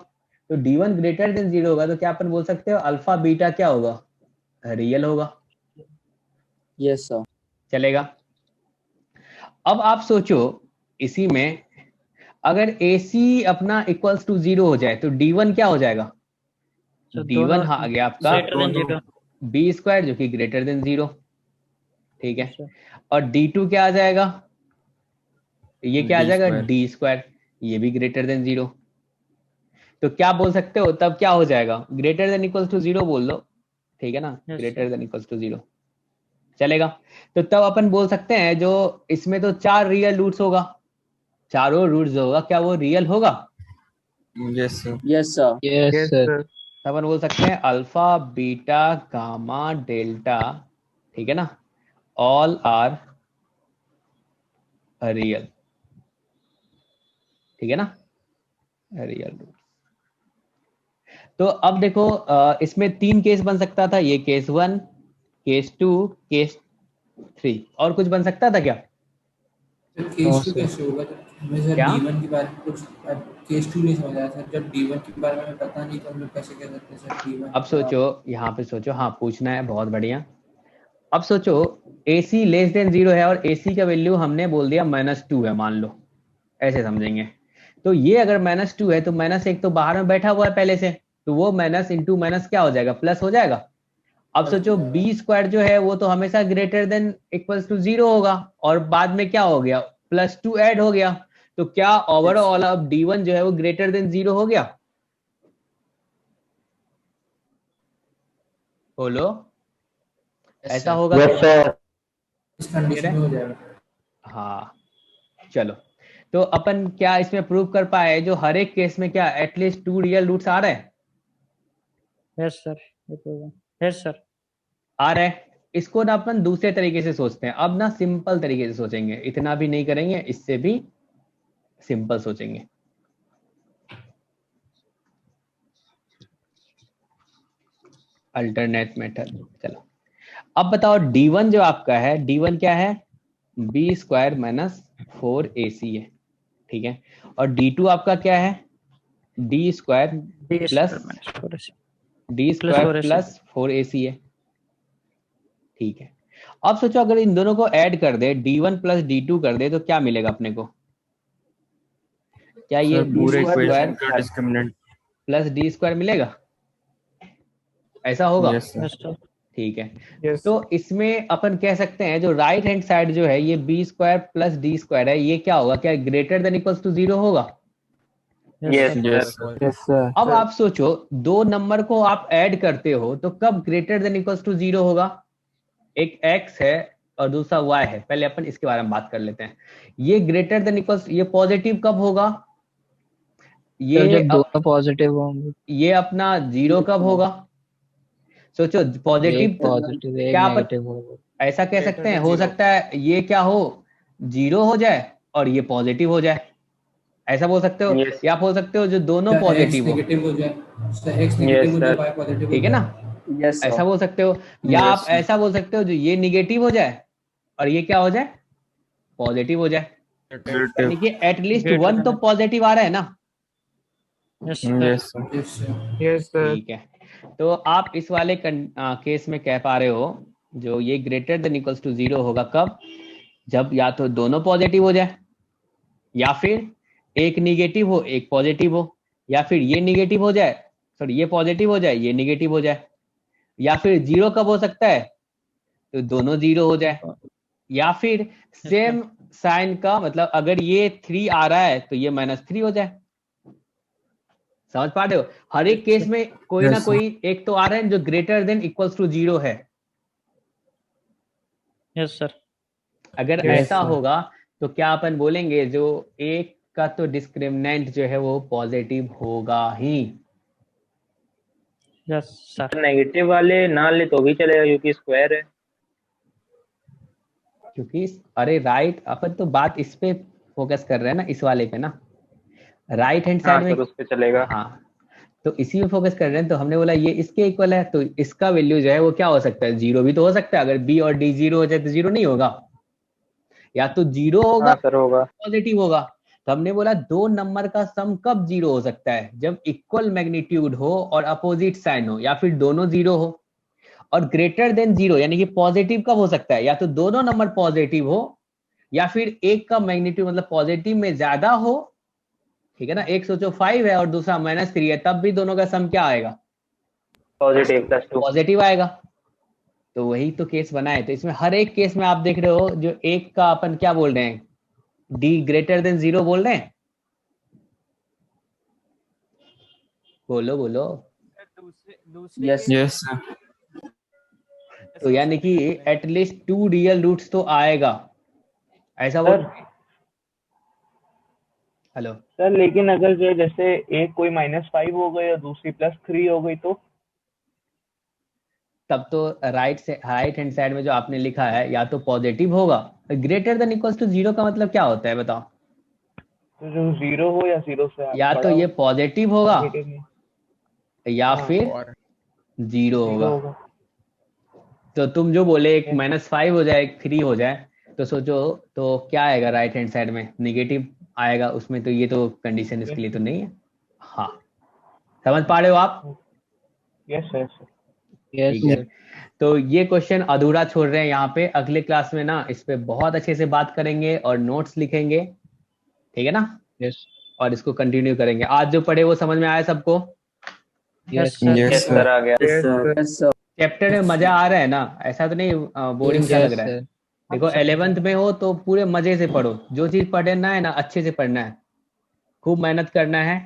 तो D1 ग्रेटर देन 0 होगा तो क्या अपन बोल सकते हो अल्फा बीटा क्या होगा, रियल होगा। Yes sir. चलेगा। अब आप सोचो इसी में अगर AC अपना इक्वल्स टू 0 हो जाए तो D1 क्या हो जाएगा, D1 आ गया आपका B² जो कि ग्रेटर देन 0, ठीक है, और D2 क्या आ जाएगा, तो ये क्या आ D जाएगा square। डी स्क्वायर, ये भी ग्रेटर देन 0। तो क्या बोल सकते हो तब, क्या हो जाएगा, ग्रेटर देन इक्वल्स टू 0 बोल दो, ठीक है ना, Yes, greater than equals to 0 चलेगा। तो तब अपन बोल सकते हैं जो इसमें तो 4 रियल रूट्स होगा, चारों रूट्स जो होगा क्या वो रियल होगा, yes sir. Yes sir. Yes, sir. तब अपन बोल सकते हैं अल्फा बीटा गामा डेल्टा, ठीक है ना, ऑल आर रियल, ठीक है ना, रियल रूट। तो अब देखो इसमें 3 केस बन सकता था, ये केस 1, केस 2, केस 3, और कुछ बन सकता था क्या? सर केस 2 कैसे होगा? हमें सर क्या? D1 के बारे में कुछ केस 2 नहीं समझ आया सर, जब D1 के बारे में हमें पता नहीं तो हम लोग कैसे कह सकते हैं सर D1? अब सोचो, यहाँ पे सोचो, हाँ पूछना है, बहुत बढ़िया। अब सोचो AC लेस देन 0 है और AC का वैल्यू हमने बोल दिया -2 है, मान लो, ऐसे समझेंगे। तो ये अगर -2 है तो -1 तो बाहर में बैठा हुआ है पहले से, तो वो माइनस इंटू माइनस क्या हो जाएगा, प्लस हो जाएगा। अब सोचो बी स्क्वायर जो है वो तो हमेशा ग्रेटर देन इक्वल्स टू 0 होगा, और बाद में क्या हो गया, +2 ऐड हो गया, तो क्या ओवरऑल अब D1 जो है वो ग्रेटर देन 0 हो गया? बोलो, ऐसा होगा यस सर। इस कंडीशन में हो जाएगा। हाँ चलो, तो अपन क्या इसमें प्रूव कर पाए जो हर एक केस में क्या एटलीस्ट 2 रियल रूट्स आ रहे हैं? Yes sir, yes sir. आ रहे हैं। इसको ना अपन दूसरे तरीके से सोचते हैं, अब ना सिंपल तरीके से सोचेंगे, इतना भी नहीं करेंगे, इससे भी सिंपल सोचेंगे। Alternate method. चलो अब बताओ D1 जो आपका है, D1 क्या है, बी स्क्वायर माइनस 4AC है, ठीक है, और D2 आपका क्या है, D square plus D square plus 4AC है, ठीक है। अब सोचो अगर इन दोनों को ऐड कर दे, D1 प्लस D2 कर दे, तो क्या मिलेगा अपने को? क्या ये पूरे D इक्वेशन का square discriminant plus D square मिलेगा, ऐसा होगा? Yes sir. ठीक है। तो इसमें अपन कह सकते हैं जो राइट हैंड साइड जो है ये B square plus D square है, ये क्या होगा, क्या ग्रेटर देन इक्वल्स टू 0 होगा? Yes sir. अब आप सोचो दो नंबर को आप ऐड करते हो तो कब ग्रेटर देन इक्वल्स टू 0 होगा? एक x है और दूसरा y है, पहले अपन इसके बारे में बात कर लेते हैं। ये ग्रेटर देन इक्वल्स, ये पॉजिटिव कब होगा? ये जब दोनों पॉजिटिव होंगे। ये अपना 0 कब होगा? सोचो पॉजिटिव एक पॉजिटिव एक क्या नेगेटिव होगा। ऐसा कह सकते हैं, हो सकता है ये क्या हो, 0 हो जाए और ये पॉजिटिव हो जाए, ऐसा बोल सकते हो। Yes. या आप बोल सकते हो जो दोनों X पॉजिटिव हो, नेगेटिव हो जाए, X नेगेटिव हो जाए, sir. Y पॉजिटिव हो ठीक है ना, जाए। यस ऐसा बोल सकते हो। या Yes, आप sir. ऐसा बोल सकते हो जो ये निगेटिव हो जाए और ये क्या हो जाए, पॉजिटिव हो जाए, यानी कि एटलीस्ट Greater 1 तो than- पॉजिटिव आ रहा है ना। Yes yes sir. Yes, sir. ठीक है, तो आप इस वाले केस में कह पा रहे हो जो ये ग्रेटर देन इक्वल्स टू 0 होगा कब, जब या तो दोनों पॉजिटिव हो जाए, या फिर एक निगेटिव हो एक पॉजिटिव हो, या फिर ये निगेटिव हो जाए, सॉरी ये पॉजिटिव हो जाए ये निगेटिव हो जाए, या फिर 0 कब हो सकता है, तो दोनों 0 हो जाए, या फिर सेम साइन का मतलब अगर ये 3 आ रहा है तो ये -3 हो जाए। समझ पा रहे हो, हर एक केस में कोई ना Yes, sir. कोई एक तो आ रहा है जो ग्रेटर देन इक्वल्स टू 0 है। Yes sir. अगर Yes, ऐसा होगा तो क्या अपन बोलेंगे जो एक का तो डिस्क्रिमिनेंट जो है वो पॉजिटिव होगा ही। Yes sir. नेगेटिव वाले ना ले तो भी चलेगा क्योंकि स्क्वायर है। क्योंकि अरे राइट, अपन तो बात इस पे फोकस कर रहे हैं ना, इस वाले पे ना, राइट हैंड हाँ साइड में। सर, उस पे चलेगा। हाँ तो इसी में फोकस कर रहे हैं, तो हमने बोला ये इसके इक्वल है, तो इसका वैल्यू जो है वो क्या हो सकता है, 0 भी तो हो सकता है। अगर बी और डी 0 हो जाए तो 0 नहीं होगा, या तो 0 होगा हाँ सर, होगा। पॉजिटिव होगा। तो हमने बोला दो नंबर का सम कब 0 हो सकता है, जब इक्वल मैग्नीट्यूड हो और अपोजिट साइन हो, या फिर दोनों 0 हो। और ग्रेटर देन 0 यानी कि पॉजिटिव कब हो सकता है, या तो दोनों नंबर पॉजिटिव हो, या फिर एक का मैग्नीट्यूड मतलब पॉजिटिव में ज्यादा हो, ठीक है ना। एक सोचो 5 है और दूसरा -3 है, तब भी दोनों का सम क्या आएगा, पॉजिटिव +2। पॉजिटिव आएगा। तो वही तो केस बनाए। तो इसमें हर एक केस में आप देख रहे हो जो एक का अपन क्या बोल रहे हैं, डी ग्रेटर देन 0 बोल रहे हैं? बोलो बोलो। दूसरे यस यस तो यानी कि एटलीस्ट 2 रियल रूट्स तो आएगा, ऐसा बोल। हेलो सर लेकिन अगर जो जैसे एक कोई -5 हो गई और दूसरी +3 हो गई तो तब तो राइट हैंड साइड में जो आपने लिखा है या तो पॉजिटिव होगा। ग्रेटर देन इक्वल्स टू 0 का मतलब क्या होता है बताओ? तो जो 0 हो या 0 से या तो बड़ा ये हो, पॉजिटिव होगा negative नहीं। या हाँ, फिर और 0 0 होगा। होगा। तो तुम जो बोले एक -5 हो जाए एक 3 हो जाए, तो सोचो तो क्या आएगा राइट हैंड साइड में? निगेटिव आएगा उसमें। तो ये तो कंडीशन इसके लिए तो नहीं है। हाँ, समझ पा रहे हो आप? Yes sir. ठीक है, तो ये क्वेश्चन अधूरा छोड़ रहे हैं यहाँ पे। अगले क्लास में ना इस पे बहुत अच्छे से बात करेंगे और नोट्स लिखेंगे, ठीक है ना? यस और इसको कंटिन्यू करेंगे। आज जो पढ़े वो समझ में आया सबको? यस यस सर आ गया। चैप्टर में मजा आ रहा है ना? ऐसा तो नहीं बोरिंग सा लग रहा है? देखो 11th में हो तो पूरे मजे से पढ़ो। जो चीज पढ़ना है ना अच्छे से पढ़ना है, खूब मेहनत करना है।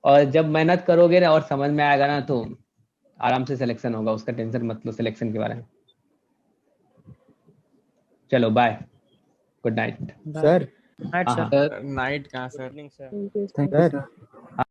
और जब मेहनत करोगे ना और समझ में आएगा ना तो आराम से सिलेक्शन होगा। उसका टेंशन मत लो सिलेक्शन के बारे में। चलो बाय, गुड नाइट। सर हाँ हाँ सर नाइट कहाँ सर? Thank you sir